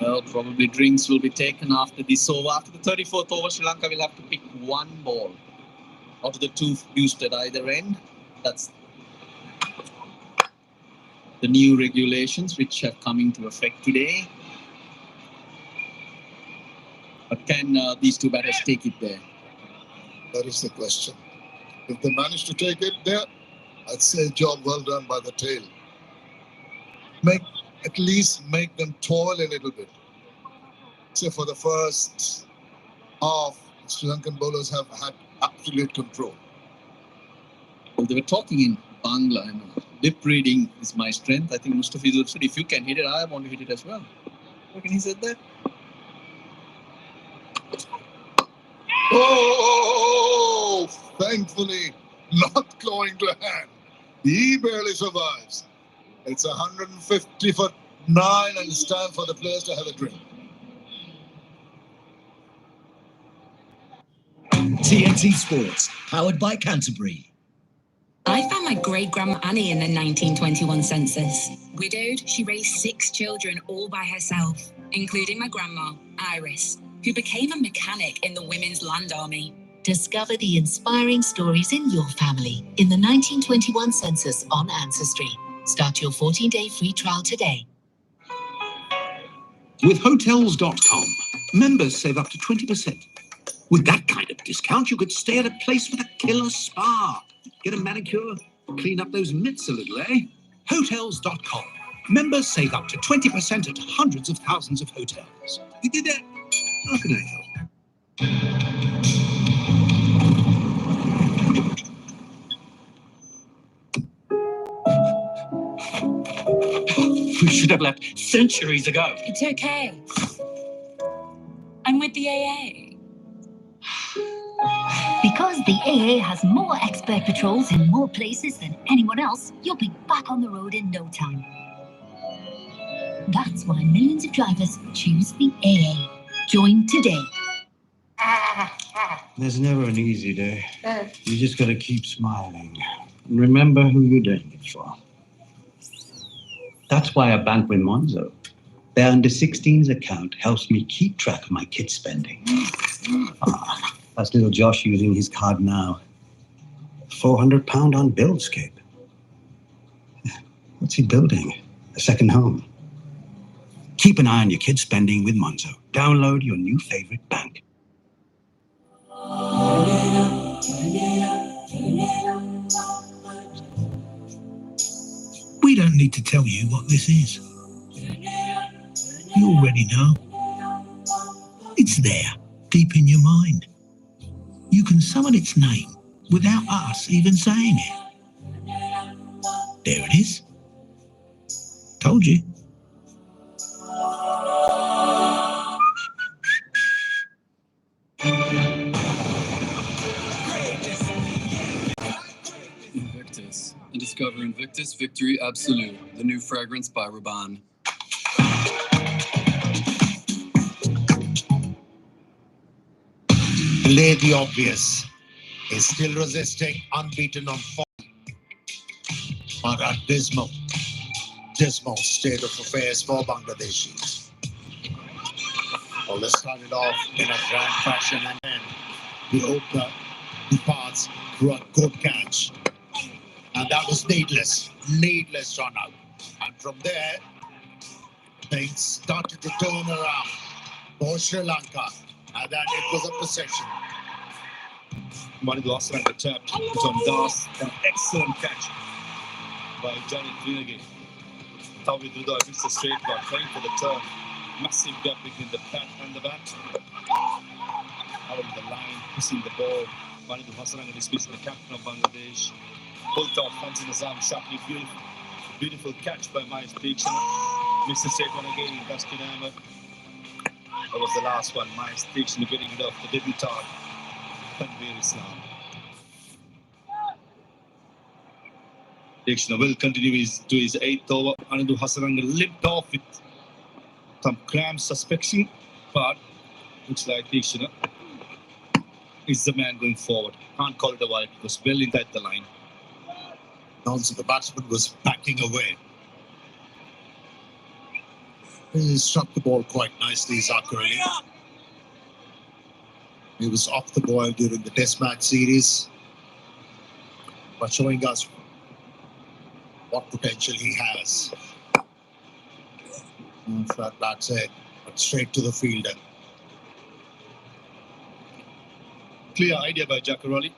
Well, probably drinks will be taken after this over. After the 34th over, Sri Lanka will have to pick one ball out of the 2 used at either end. That's the new regulations which have come into effect today. But can these 2 batters take it there? That is the question. If they manage to take it there, I'd say job well done by the tail. At least make them toil a little bit. So for the first half, Sri Lankan bowlers have had absolute control. Well, they were talking in Bangla, and lip reading is my strength. I think Mustafizur said, if you can hit it, I want to hit it as well. Reckon he said that? Oh, thankfully, not going to hand. He barely survives. It's 150 for 9 and it's time for the players to have a drink. TNT Sports, powered by Canterbury. I found my great-grandma Annie in the 1921 census. Widowed, she raised 6 children all by herself, including my grandma, Iris, who became a mechanic in the Women's Land Army. Discover the inspiring stories in your family in the 1921 census on Ancestry. Start your 14-day free trial today. With Hotels.com, members save up to 20%. With that kind of discount, you could stay at a place with a killer spa. Get a manicure, clean up those mitts a little, eh? Hotels.com. Members save up to 20% at hundreds of thousands of hotels. You did that? How can I help? We should have left centuries ago. It's okay. I'm with the AA. Because the AA has more expert patrols in more places than anyone else, you'll be back on the road in no time. That's why millions of drivers choose the AA. Join today. There's never an easy day. You just got to keep smiling. And remember who you're doing it for. That's why I bank with Monzo. Their under-16s account helps me keep track of my kids' spending. That's little Josh using his card now. £400 on Buildscape. What's he building? A second home. Keep an eye on your kids' spending with Monzo. Download your new favorite bank. We don't need to tell you what this is. You already know. It's there, deep in your mind. You can summon its name without us even saying it. There it is. Told you. Invictus. And discover Invictus Victory Absolute, the new fragrance by Rabanne. Delay the obvious is still resisting, unbeaten on form. But a dismal state of affairs for Bangladeshis. Well, they started off in a grand fashion and then the opener departs through a good catch. And that was needless run out. And from there, things started to turn around for Sri Lanka. And then it was a possession. Monzo Hassaranka tapped it on Das. An excellent catch by Johnny Greenagay. Tawi Duda missed a straight one, trying for the turn. Massive gap between the bat and the bat. Out of the line, missing the ball. Monzo Hassaranka dismissed the captain of Bangladesh. Pulled out Fancy Nizam sharply. Beautiful catch by Miles Deekshana. Missed the straight one again. Baskin Ahmed. That was the last one. Miles Deekshana getting it off the debutant. Tanveer Islam. Dekshana will continue to his 8th over. Anandu Hasaranga limped off with some cramp suspicion, but looks like Dekshana is the man going forward. Can't call it a wide. It was well inside the line. Also, the batsman was backing away. He struck the ball quite nicely, Zachary. He was off the ball during the Test match series, but showing us what potential he has. Flat bat's head, but straight to the fielder. Clear idea by Jacaroli,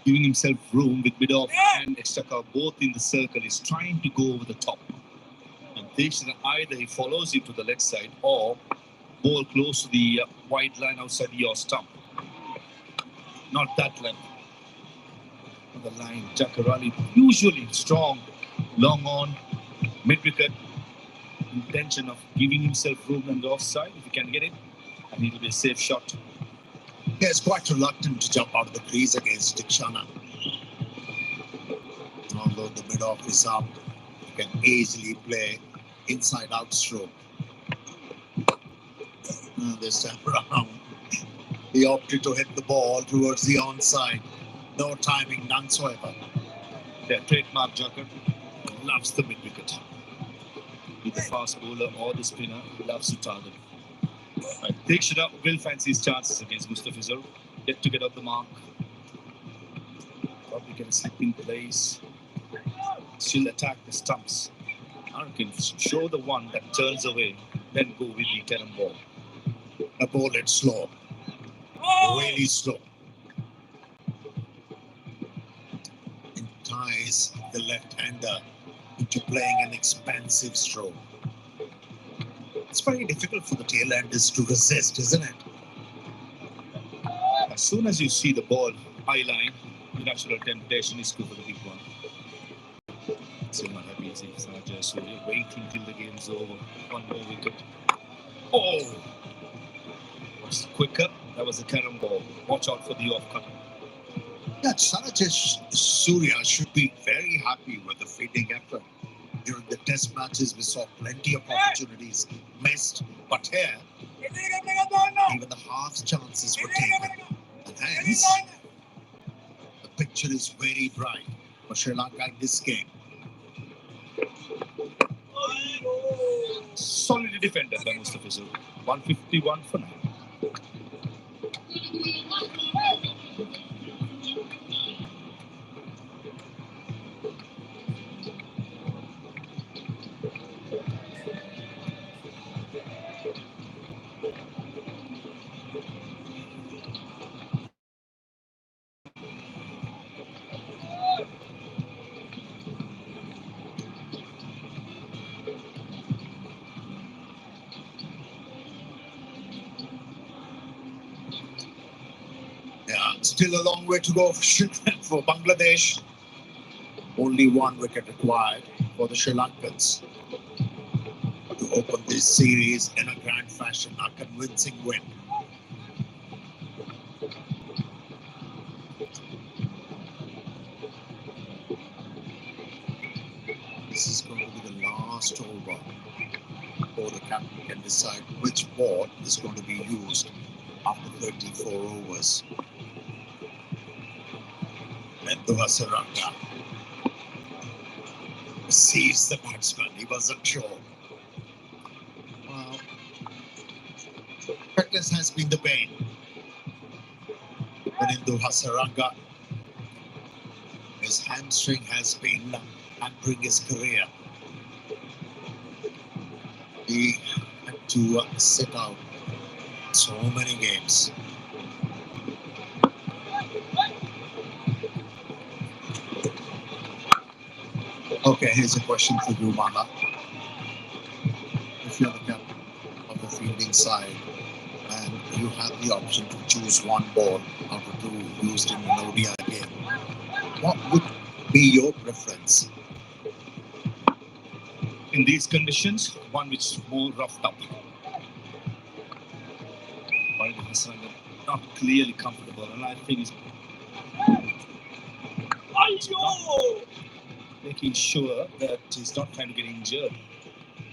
giving himself room with mid-off and Extracar both in the circle. He's trying to go over the top. And Dekshana, either he follows it to the leg side or ball close to the wide line outside your stump. Not that length. On the line, Jacaroli usually strong, long on, mid-wicket. Intention of giving himself room on the offside. If he can get it, and it'll be a safe shot. He is quite reluctant to jump out of the crease against Dekshana. Although the mid-off is up, he can easily play inside-out stroke. And this time around, he opted to hit the ball towards the onside. No timing, none whatsoever. Their trademark Jacar loves the mid-wicket. With the fast bowler or the spinner, loves to target. Right, Dekshana will fancy his chances against Mustafizur. Yet to get off the mark. Probably get a slip in place. Still attack the stumps. I can show the one that turns away, then go with the cannon ball. A ball it's slow. Really slow. It ties the left-hander into playing an expansive stroke. It's very difficult for the tailenders to resist, isn't it? As soon as you see the ball eye line, the natural temptation is to go for the big one. Still not happy as if Sajay Surya waiting till the game's over. One more wicket. Oh! Was quicker. That was a cannon ball. Watch out for the off-cutter. Yeah, Sanjay Surya should be very happy with the fielding effort. During the Test matches, we saw plenty of opportunities missed, but here, even the half chances were taken. And hence, the picture is very bright for Sri Lanka in this game. Solidly defended by Mustafizur. 151 for 9. Yeah, still a long way to go for Bangladesh. Only 1 wicket required for the Sri Lankans to open this series in a grand fashion, a convincing win. This is going to be the last over before the captain can decide which ball is going to be used after 34 overs. Kenko Srilanka sees the batsman. He wasn't sure. Well, practice has been the bane. Kenko Srilanka, his hamstring has been hampering his career. He had to sit out so many games. Okay, here's a question for you, Mala. If you're the captain of the fielding side and you have the option to choose 1 ball out of 2 used in an ODI game, what would be your preference? In these conditions, one which is more roughed up. While Hassan not clearly comfortable, and I think he's making sure that he's not trying to get injured.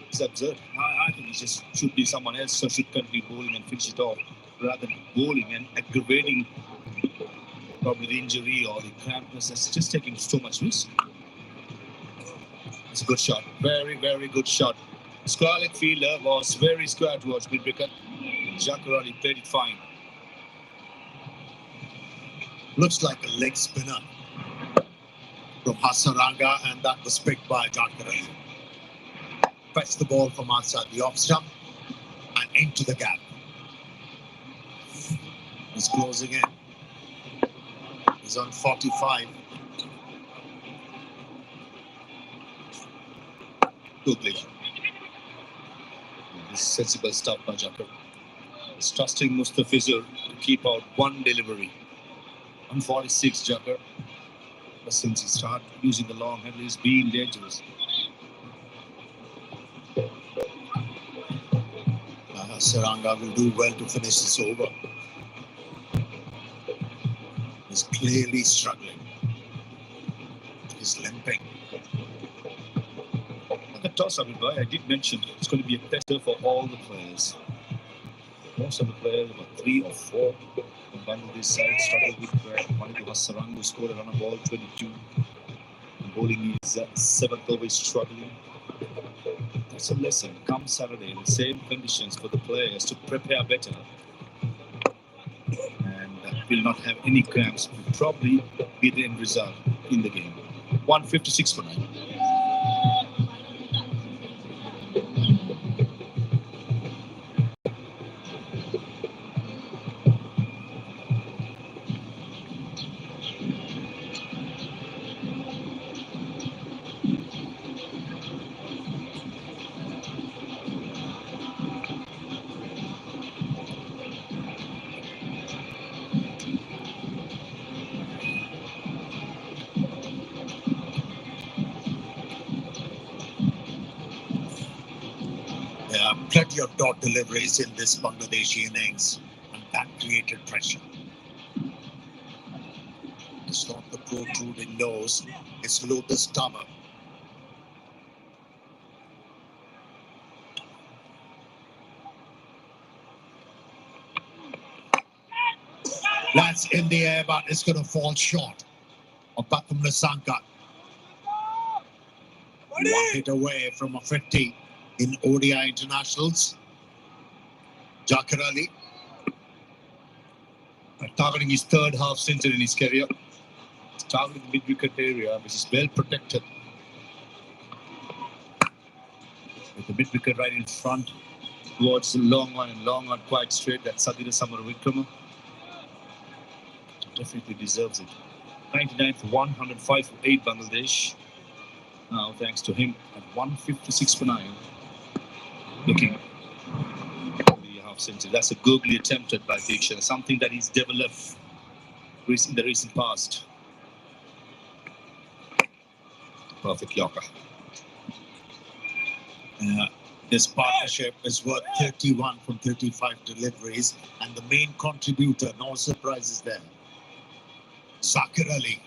It's absurd. I think it just should be someone else who should continue bowling and finish it off rather than bowling and aggravating probably the injury or the crampness. That's just taking so much risk. It's a good shot. Very, very good shot. Scarlet fielder was very square towards mid-wicket. Jakarali played it fine. Looks like a leg spinner from Hasaranga, and that was picked by Jakarali. Fetched the ball from outside the off stump and into the gap. He's closing in. He's on 45. Googly. This is sensible stuff by Jakar. He's trusting Mustafizur to keep out one delivery. 146 Jakar. But since he started using the long handle, he's been dangerous. Saranga will do well to finish this over. He's clearly struggling. He's limping. At the toss-up, I did mention it's going to be a tester for all the players. Most of the players, about 3 or 4, on Bangladesh side, struggled with Maniku Hasaranga, who scored a run of ball 22. And bowling is 7th over, struggling. That's a lesson. Come Saturday, the same conditions for the players to prepare better. And will not have any cramps. Will probably be the end result in the game. 156 for 9. There are plenty of dot deliveries in this Bangladeshi innings, and that created pressure. It's not the protruding nose, it's Lotus Tower. That's in the air, but it's going to fall short of Pathum Nasanka. One hit away from a 50 in ODI internationals. Jakarali targeting his 3rd half century in his career. He's targeting the mid-wicket area, which is well protected. With the mid-wicket right in front towards the long one, and long one quite straight. That's Sadira Samara Vikrama. Definitely deserves it. 99 for 105 for 8 Bangladesh. Now, thanks to him, at 156 for 9. Looking at the half century. That's a googly attempted by Diksha. Something that he's developed in the recent past. Perfect Yorker. This partnership is worth 31 from 35 deliveries, and the main contributor, no surprises there, Zakir Ali.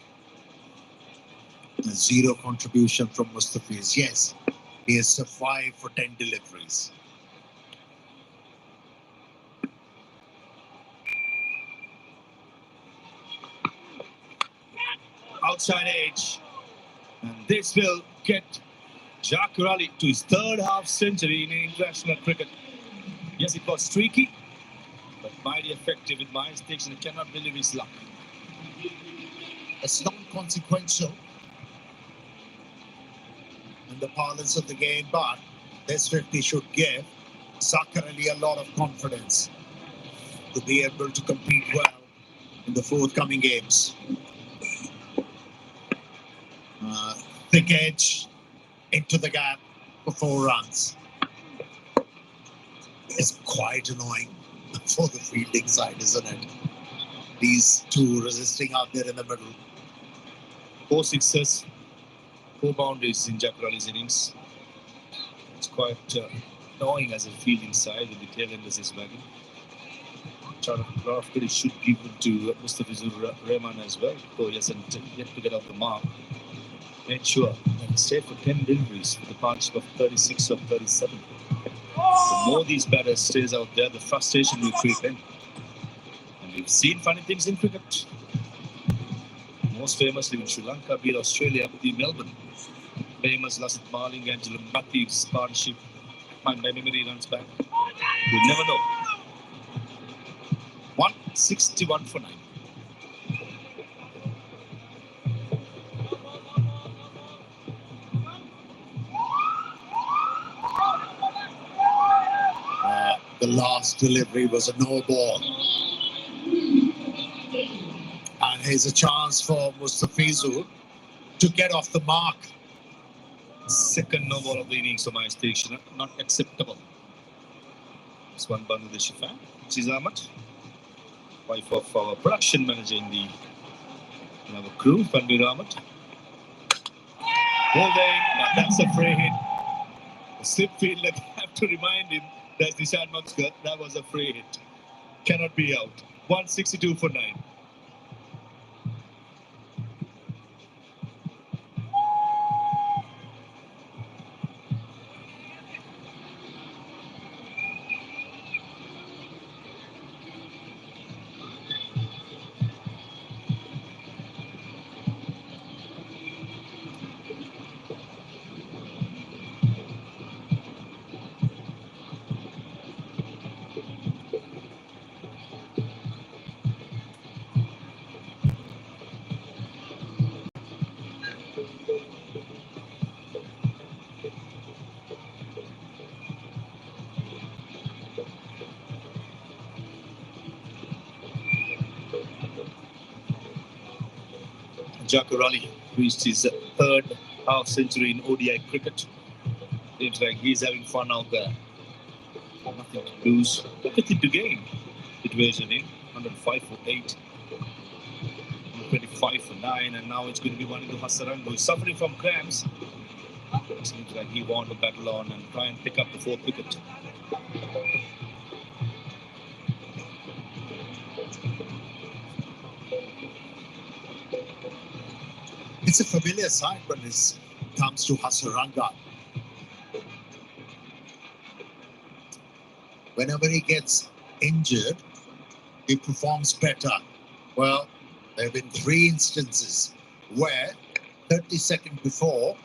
0 contribution from Mustafiz. Yes, he has survived for 10 deliveries. Outside edge. And this will get Zakir Ali to his 3rd half century in international cricket. Yes, it was streaky, but mighty effective with my stakes, and I cannot believe his luck. It's non-consequential in the parlance of the game, but this 50 should give Zakir Ali a lot of confidence to be able to compete well in the forthcoming games. Thick edge into the gap for 4 runs. It's quite annoying for the fielding side, isn't it? These two resisting out there in the middle. 4 sixes, 4 boundaries in Jakarali's innings. It's quite annoying as a fielding side with the tailenders is wagging. A lot of credit should be given to Mustafizur Rahman as well, though he hasn't yet to get off the mark. ensure that it stay for 10 deliveries with a partnership of 36 or 37. The more these batters stays out there, the frustration will creep in. And we've seen funny things in cricket. Most famously when Sri Lanka beat Australia in Melbourne. Famous Lassit Marling, Angelo Matthews partnership. My memory runs back. You'll never know. 161 for 9. The last delivery was a no ball. And here's a chance for Mustafizu to get off the mark. Second no ball of the innings for my station. Not acceptable. This one Bangladeshi fan, Chiz Ahmad, wife of our production manager in our crew, Panbir Ahmad. Holding, that's a free hit. The slip fielder, I have to remind him, that's Nishan Mamskar, that was a free hit. Cannot be out. 162 for 9. Jacker Ali reached his third half century in ODI cricket. Seems like he's having fun out there. Nothing to lose, everything to gain. Situation in 105 for 8, 125 for 9, and now it's going to be Wanindu Hasaranga, who is suffering from cramps. Seems like he wants to battle on and try and pick up the 4th wicket. It's a familiar sight when it comes to Hasaranga. Whenever he gets injured, he performs better. Well, there have been 3 instances where 30 seconds before,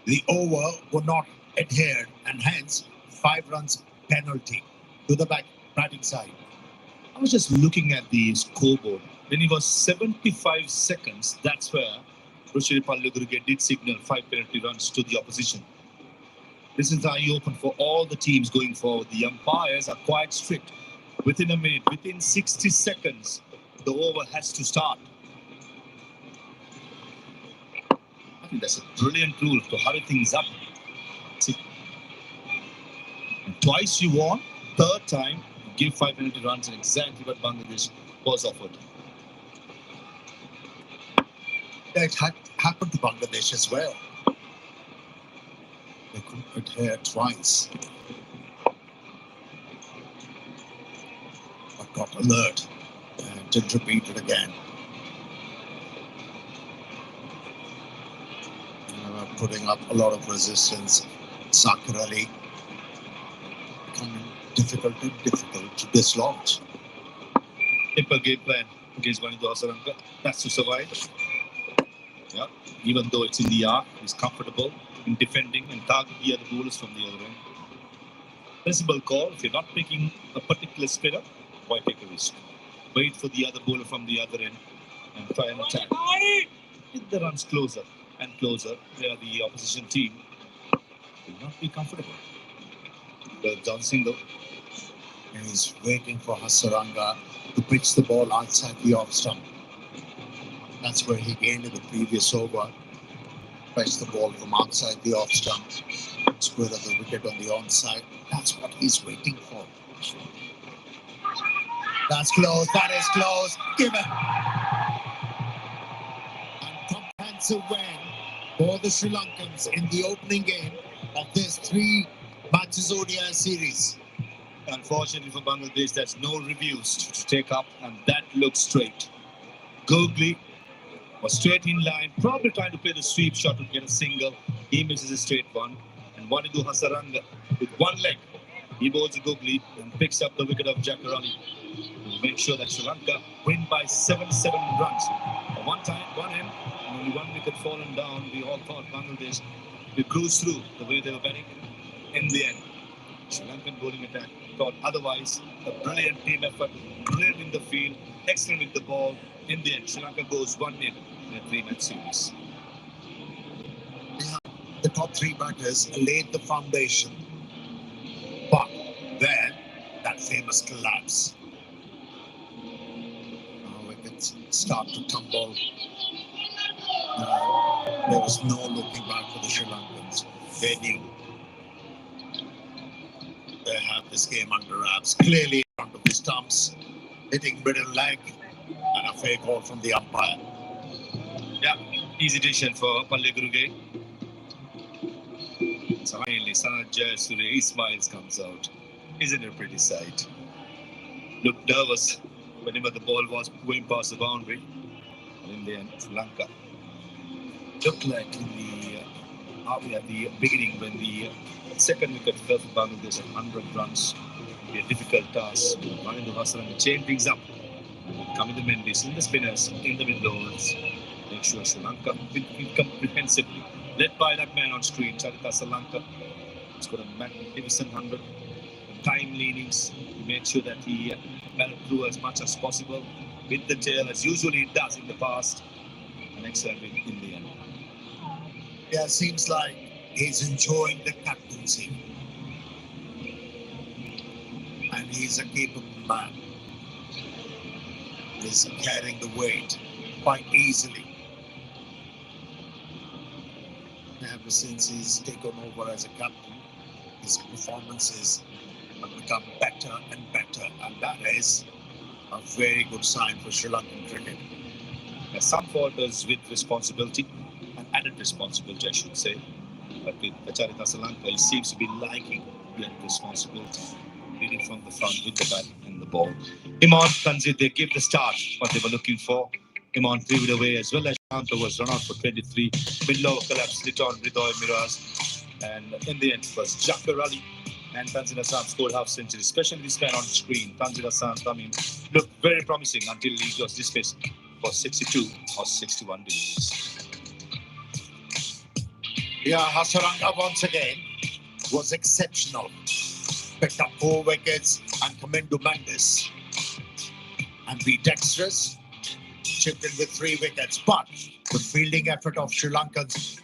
the over were not adhered, and hence 5 runs penalty to the batting side. I was just looking at the scoreboard. When it was 75 seconds, that's where Rushiri Pallugurge did signal 5 penalty runs to the opposition. This is the eye-open for all the teams going forward. The umpires are quite strict. Within a minute, within 60 seconds, the over has to start. I think that's a brilliant rule to hurry things up. See, twice you won, third time, give 5 penalty runs, and exactly what Bangladesh was offered. That happened to Bangladesh as well. They couldn't adhere twice, but got alert and didn't repeat it again. Putting up a lot of resistance. Zakir Ali becoming difficult to dislodge. Simple game plan against Wanindu Hasaranga. That's to survive. Yeah, even though it's in the arc, he's comfortable in defending and target the other bowlers from the other end. Sensible call. If you're not picking a particular spinner, why take a risk? Wait for the other bowler from the other end and try and attack. Hit the runs closer and closer, where the opposition team will not be comfortable. Well done, single. And he's waiting for Hasaranga to pitch the ball outside the off stump. That's where he gained in the previous over. Fetched the ball from outside the off stump. Square of the wicket on the onside. That's what he's waiting for. That's close. That is close. Give it. And comprehensive win for the Sri Lankans in the opening game of this 3 matches ODI series. Unfortunately for Bangladesh, there's no reviews to take up, and that looks straight. Googly was straight in line, probably trying to play the sweep shot to get a single. He misses a straight one. And Wanidu Hasaranga with one leg. He bowls a googly and picks up the wicket of Jakarani to make sure that Sri Lanka win by 7 runs. One end, and only one wicket fallen down. We all thought Bangladesh would cruise through the way they were batting. In the end, Sri Lankan bowling attack thought otherwise. A brilliant team effort, brilliant in the field, excellent with the ball. In the end, Sri Lanka goes 1-0 in a 3-match series. The top three batters laid the foundation, but then that famous collapse. Wickets start to tumble. There was no looking back for the Sri Lankans. They knew they have this game under wraps. Clearly in front of the stumps, hitting middle leg, and a fair call from the umpire. Yeah, easy decision for Palle Guruge. So finally, Sanat Jayasuriya, his smiles comes out. Isn't it a pretty sight? Looked nervous whenever the ball was going past the boundary. And in the end, Sri Lanka looked like at the beginning when the second wicket fell for Bangladesh at 100 runs. It would be a difficult task. Wanidu Hasaranga chain things up. Coming the Mendes in the spinners, in the middle-overs. Make sure Sri Lanka win comprehensively. Led by that man on screen, Charita Sri Lanka. He's got a magnificent 100. Time innings. He made sure that he batted through as much as possible with the tail, as usually it does in the past. An excellent win in the end. Yeah, seems like he's enjoying the captaincy. And he's a capable man. He's carrying the weight quite easily. Ever since he's taken over as a captain, his performances have become better and better, and that is a very good sign for Sri Lankan cricket. Some falters with responsibility, and added responsibility, I should say. But with Charita Sri Lanka, he seems to be liking the added responsibility, leading from the front with the bat and the ball. Imran Tanzir, they gave the start what they were looking for. Imran threw it away, as well as Shanta was run out for 23. Middle collapse, lit on Ridoy Miraz. And in the end, it was Jakar Ali and Tanzir Hassan scored half century, especially this man on screen. Tanzir Hassan Tamim looked very promising until he was dismissed for 62 or 61 deliveries. Yeah, Hasaranga once again was exceptional. Picked up 4 wickets and Kamindu Mendes. And be dexterous, chipped in with 3 wickets. But the fielding effort of Sri Lankans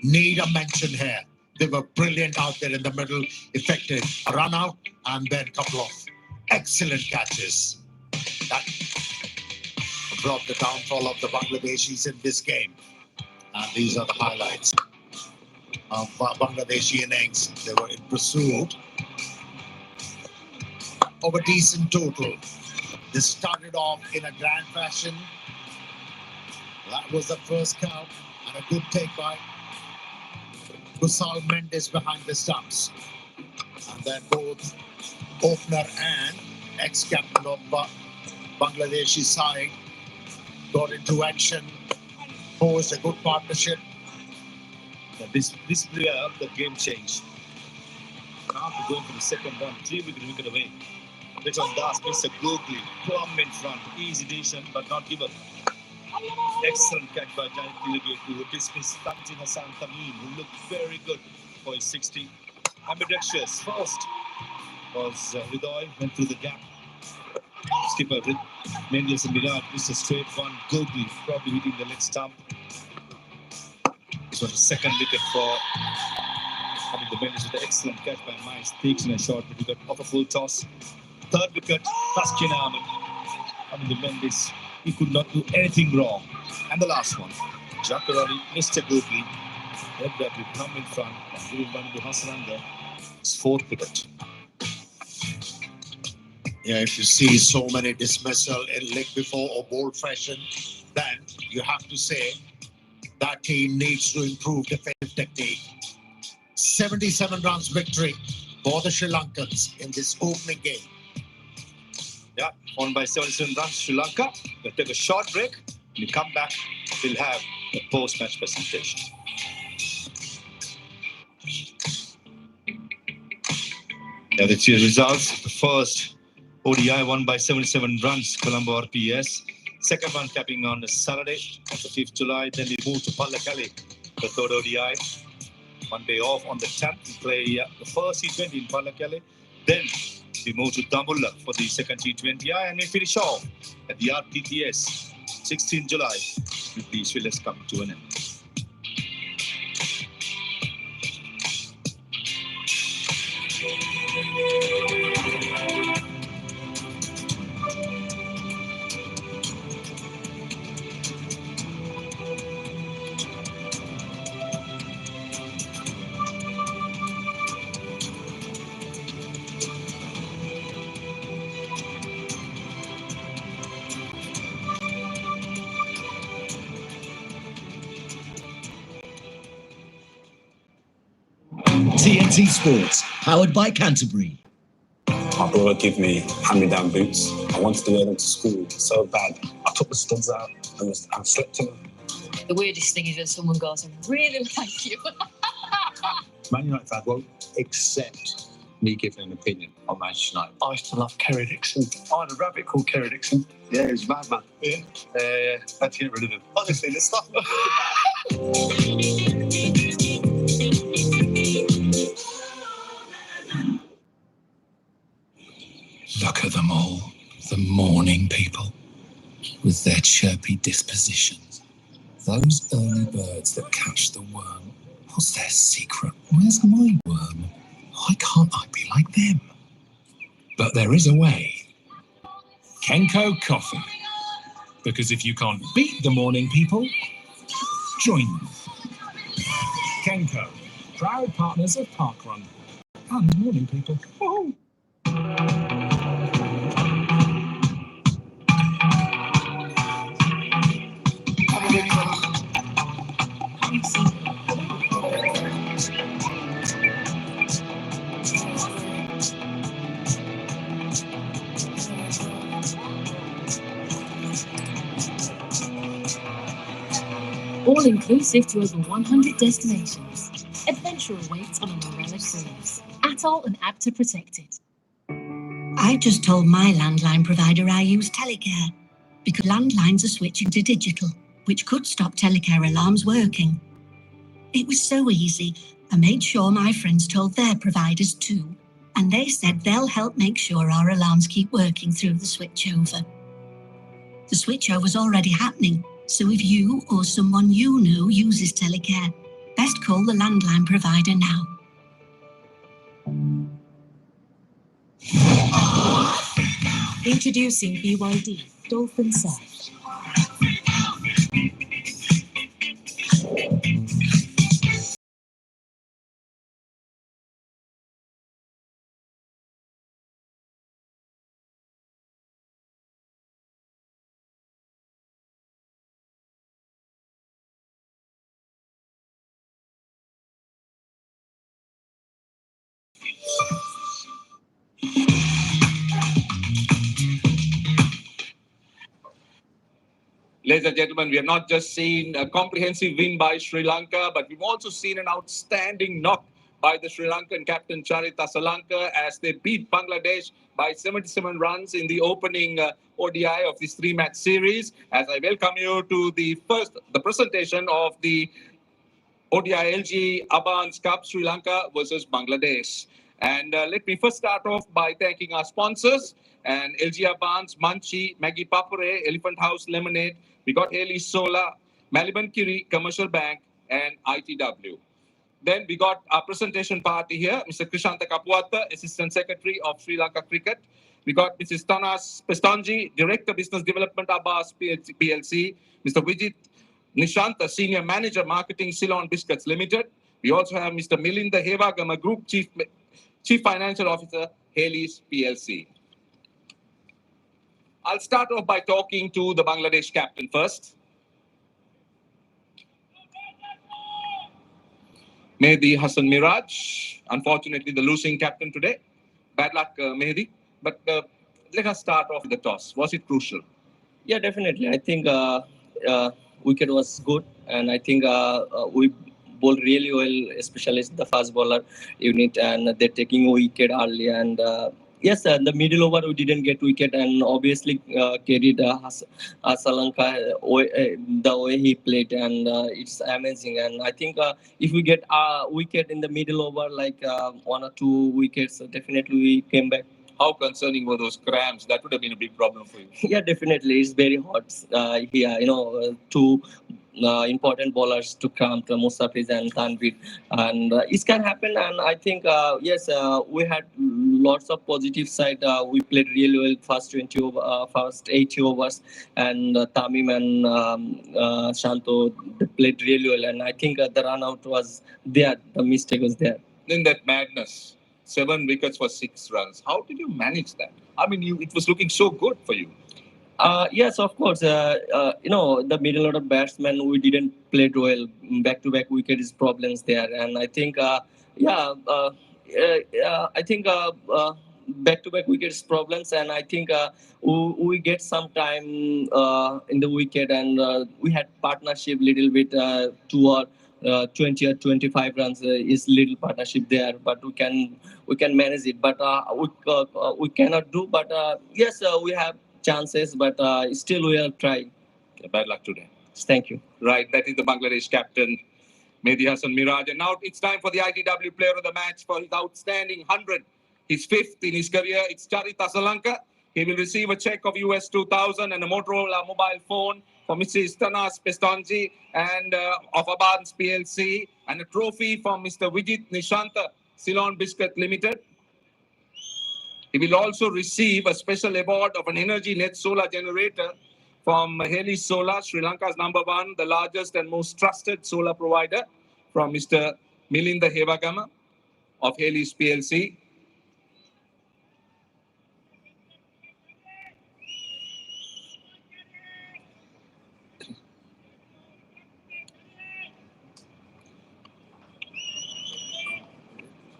need a mention here. They were brilliant out there in the middle, effective a run out and then a couple of excellent catches. That brought the downfall of the Bangladeshis in this game. And these are the highlights of Bangladeshi innings. They were in pursuit of a decent total. They started off in a grand fashion. That was the first count, and a good take by Kusal Mendes behind the stumps. And then both opener and ex-captain of Bangladeshi side got into action, posed a good partnership. This player, the game changed. After going for the second one, 3 wicket away. Richard Das missed a googly, plumb in front. Easy decision, but not given. Excellent catch by Janik Tilagate, who dismissed Tanzir Hassan Tamim, who looked very good for his 60. Ambidextrous. First was Ridoy, went through the gap. Skipper Mendes and Miraj missed a straight one. Googly, probably hitting the leg stump. This was the second wicket for the Mendes with an excellent catch by Miles. Takes in a short wicket off a full toss. Third wicket, Taskin Ahmed. The Mendes, he could not do anything wrong. And the last one, Jakar Ali, Mr. Googly, led that with come in front and giving Wanidu Hasaranga his 4th wicket. Yeah, if you see so many dismissal in leg before or ball fashion, then you have to say that team needs to improve defensive technique. 77 runs victory for the Sri Lankans in this opening game. Yeah, won by 77 runs, Sri Lanka. They take a short break. We come back will have a post-match presentation. Now the results. The first ODI won by 77 runs, Colombo RPS. Second one capping on Saturday, the 5th July. Then we move to Pallakali, the third ODI. One day off on the 10th. We play the first T20 in Pallakali. Then we move to Dambulla for the second T20I. And we finish off at the RPTS, 16th July, with the Sri Lanka Cup to an end. TNT Sports, powered by Canterbury. My brother gave me hand-me-down boots. I wanted to wear them to school so bad. I took the studs out and slept in them. The weirdest thing is when someone goes, I really like you. Man United fans won't accept me giving an opinion on Manchester United. I used to love Kerry Dixon. I had a rabbit called Kerry Dixon. Yeah, he was mad, man. Yeah. Had to get rid of him. Honestly, this stuff. Look at them all, the morning people, with their chirpy dispositions. Those early birds that catch the worm. What's their secret? Where's my worm? Why can't I be like them? But there is a way. Kenko Coffee. Because if you can't beat the morning people, join them. Kenko, proud partners of Parkrun and morning people. Oh. All inclusive to over 100 destinations. Adventure awaits on a Morella cruise. Atoll and APTA protected. I just told my landline provider I use Telecare because landlines are switching to digital, which could stop Telecare alarms working. It was so easy. I made sure my friends told their providers too, and they said they'll help make sure our alarms keep working through the switchover. The switchover's already happening, so if you or someone you know uses Telecare, best call the landline provider now. Introducing BYD Dolphin Surf. Ladies and gentlemen, we have not just seen a comprehensive win by Sri Lanka, but we've also seen an outstanding knock by the Sri Lankan captain Charita Srilanka as they beat Bangladesh by 77 runs in the opening ODI of this three-match series. As I welcome you to the presentation of the ODI LG Abans Cup, Sri Lanka versus Bangladesh. And let me first start off by thanking our sponsors, and LG Abans, Munchie, Maggie Papure, Elephant House Lemonade. We got Haley Sola, Maliban Kiri, Commercial Bank, and ITW. Then we got our presentation party here, Mr. Krishanta Kapuata, Assistant Secretary of Sri Lanka Cricket. We got Mrs. Tanas Pestanji, Director Business Development Abbas PLC. Mr. Vijit Nishanta, Senior Manager Marketing Ceylon Biscuits Limited. We also have Mr. Milinda Hevagama, Group Chief Financial Officer, Haley's PLC. I'll start off by talking to the Bangladesh captain first. Mehdi Hassan Miraj, unfortunately the losing captain today. Bad luck, Mehdi. But let us start off with the toss. Was it crucial? Yeah, definitely. I think wicket was good, and I think we bowled really well, especially the fast bowler unit, and they're taking wicket early. And yes, the middle over we didn't get wicket, and obviously carried Srilanka the way he played, and it's amazing. And I think if we get a wicket in the middle over, like 1 or 2 wickets, definitely we came back. How concerning were those cramps? That would have been a big problem for you. Yeah, definitely. It's very hot here. Two important bowlers to come to Mustafiz and Tanvir, and it can happen. And I think yes, we had lots of positive side. We played really well first 80 overs, and Tamim and Shanto, they played really well. And I think the run out was there. The mistake was there. Then that madness. 7 wickets for 6 runs. How did you manage that? I mean, it was looking so good for you. Yes, of course. The middle order batsmen, we didn't play well. Back-to-back wicket is problems there, and I think, back-to-back wickets problems, and I think we get some time in the wicket, and we had partnership little bit 20 or 25 runs is little partnership there, but we can manage it. But we cannot do. But yes, we have chances, but still we are trying. Bad luck today. Thank you. Right, that is the Bangladesh captain, Mehdi Hassan Miraj. And now it's time for the ITW player of the match for his outstanding 100. His 5th in his career. It's Charita Srilanka. He will receive a check of US 2,000 and a Motorola mobile phone for Mrs. Tanas Pestonji and of Abans PLC, and a trophy from Mr. Vijit Nishanta, Ceylon Biscuit Limited. He will also receive a special award of an Energy Net solar generator from Haley Solar, Sri Lanka's #1, the largest and most trusted solar provider, from Mr. Milinda Hevagama of Haley's PLC.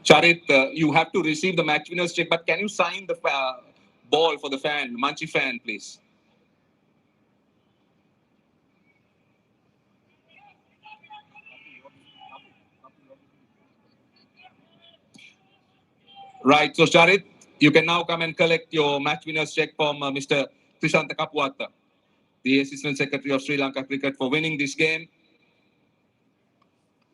Charit, you have to receive the match winner's check, but can you sign the ball for the fan, Manchi fan, please? Right, so Charit, you can now come and collect your match winner's check from Mr. Trishanta Kapuata, the Assistant Secretary of Sri Lanka Cricket, for winning this game.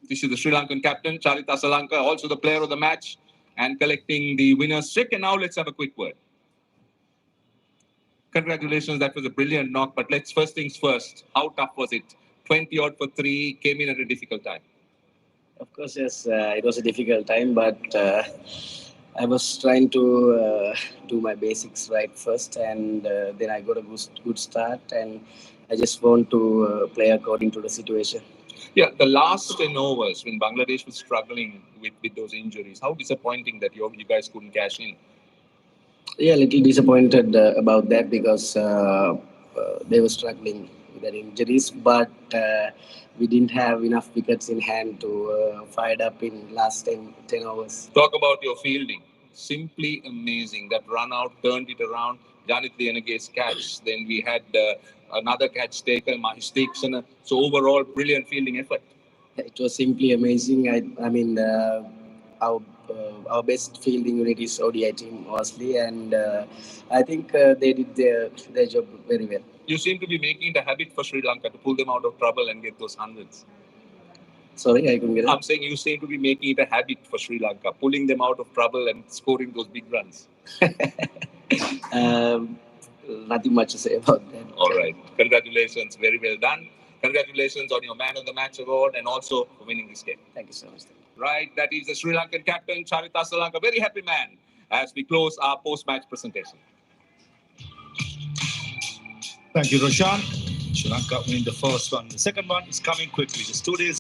This is the Sri Lankan captain, Charita Srilanka, also the player of the match, and collecting the winner's check. And now let's have a quick word. Congratulations, that was a brilliant knock, but let's first things first. How tough was it? 20 odd for 3, came in at a difficult time. Of course, yes, it was a difficult time, but I was trying to do my basics right first, and then I got a good start, and I just want to play according to the situation. Yeah, the last 10 overs when Bangladesh was struggling with those injuries, how disappointing that you guys couldn't cash in. Yeah, a little disappointed about that, because they were struggling with their injuries, but we didn't have enough wickets in hand to fire it up in last 10 overs. Talk about your fielding. Simply amazing. That run out turned it around. Janit Lienege's catch. Then we had another catch taken, Mahish Teeksana. So overall, brilliant fielding effort. It was simply amazing. I mean, our best fielding unit is ODI team mostly, and I think they did their job very well. You seem to be making it a habit for Sri Lanka to pull them out of trouble and get those hundreds. Sorry, I couldn't get it. I'm saying you seem to be making it a habit for Sri Lanka, pulling them out of trouble and scoring those big runs. Nothing much to say about that. All right. Congratulations. Very well done. Congratulations on your Man of the Match award and also for winning this game. Thank you so much. Right. That is the Sri Lankan captain, Charita Srilanka. Very happy man as we close our post-match presentation. Thank you, Roshan. Sri Lanka winning the first one. The second one is coming quickly. Just 2 days,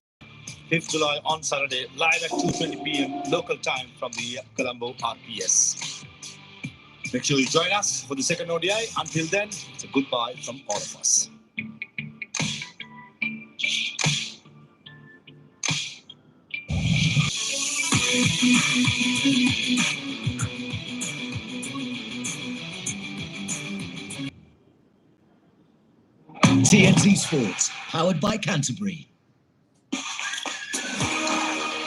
5th July on Saturday, live at 2:20 p.m. local time from the Colombo RPS. Make sure you join us for the second ODI. Until then, it's a goodbye from all of us. TNT Sports, powered by Canterbury.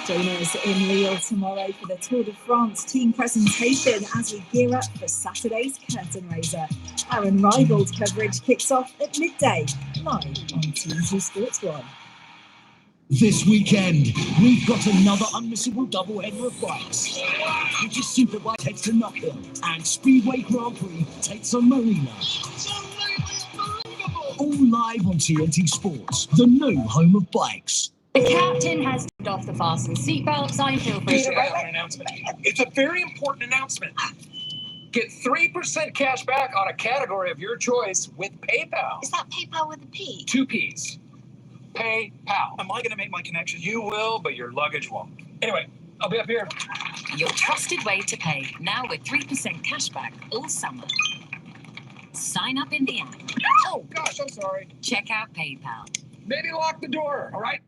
Join us in Lille tomorrow for the Tour de France team presentation as we gear up for Saturday's curtain raiser. Our unrivaled coverage kicks off at midday, live on TNT Sports 1. This weekend, we've got another unmissable doubleheader of bikes, which is Superbike heads to Knockhill and Speedway Grand Prix takes on Marina. All live on TNT Sports, the new home of bikes. The captain has turned off the fasten seatbelt sign. Feel free to an announcement. It's a very important announcement. Get 3% cash back on a category of your choice with PayPal. Is that PayPal with a P? 2 P's. PayPal. Am I going to make my connection? You will, but your luggage won't. Anyway, I'll be up here. Your trusted way to pay, now with 3% cash back all summer. Sign up in the app. Oh, gosh, I'm sorry. Check out PayPal. Maybe lock the door, all right?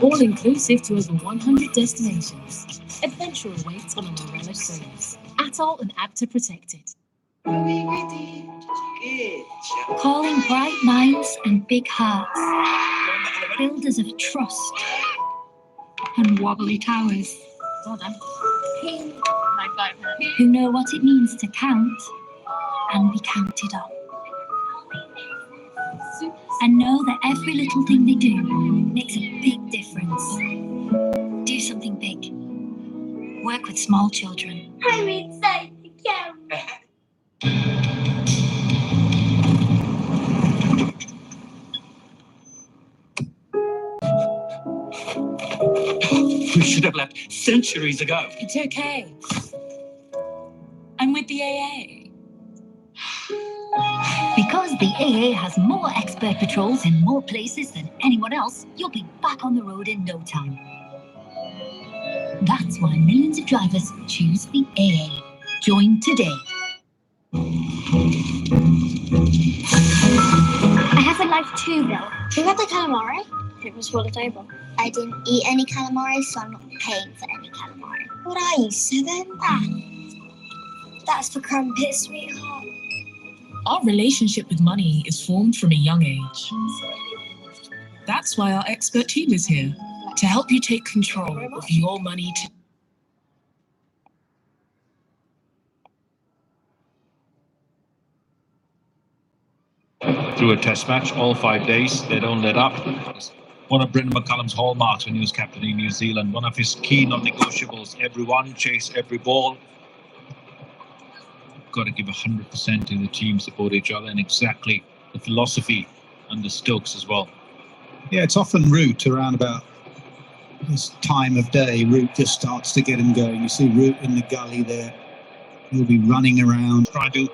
All inclusive to over 100 destinations. Adventure awaits on a Morello cruise. Atoll and ACTA protected. Calling bright minds and big hearts. Builders of trust and wobbly towers. Well done. Who know what it means to count and be counted on. And know that every little thing they do makes a big difference. Do something big. Work with small children. I'm excited again. We should have left centuries ago. It's okay. I'm with the AA. Because the AA has more expert patrols in more places than anyone else, you'll be back on the road in no time. That's why millions of drivers choose the AA. Join today. I have a life too, though. You had the calamari? It was full of table. I didn't eat any calamari, so I'm not paying for any calamari. What are you, 7? That's for crumpets, sweetheart. Our relationship with money is formed from a young age. That's why our expert team is here, to help you take control of your money. Through a test match, all 5 days, they don't let up. One of Brendan McCullum's hallmarks when he was captain in New Zealand, one of his key non-negotiables, everyone chase every ball. Got to give 100% to the team, support each other, and exactly the philosophy under Stokes as well. Yeah, it's often Root around about this time of day. Root just starts to get him going. You see Root in the gully there. He'll be running around, trying to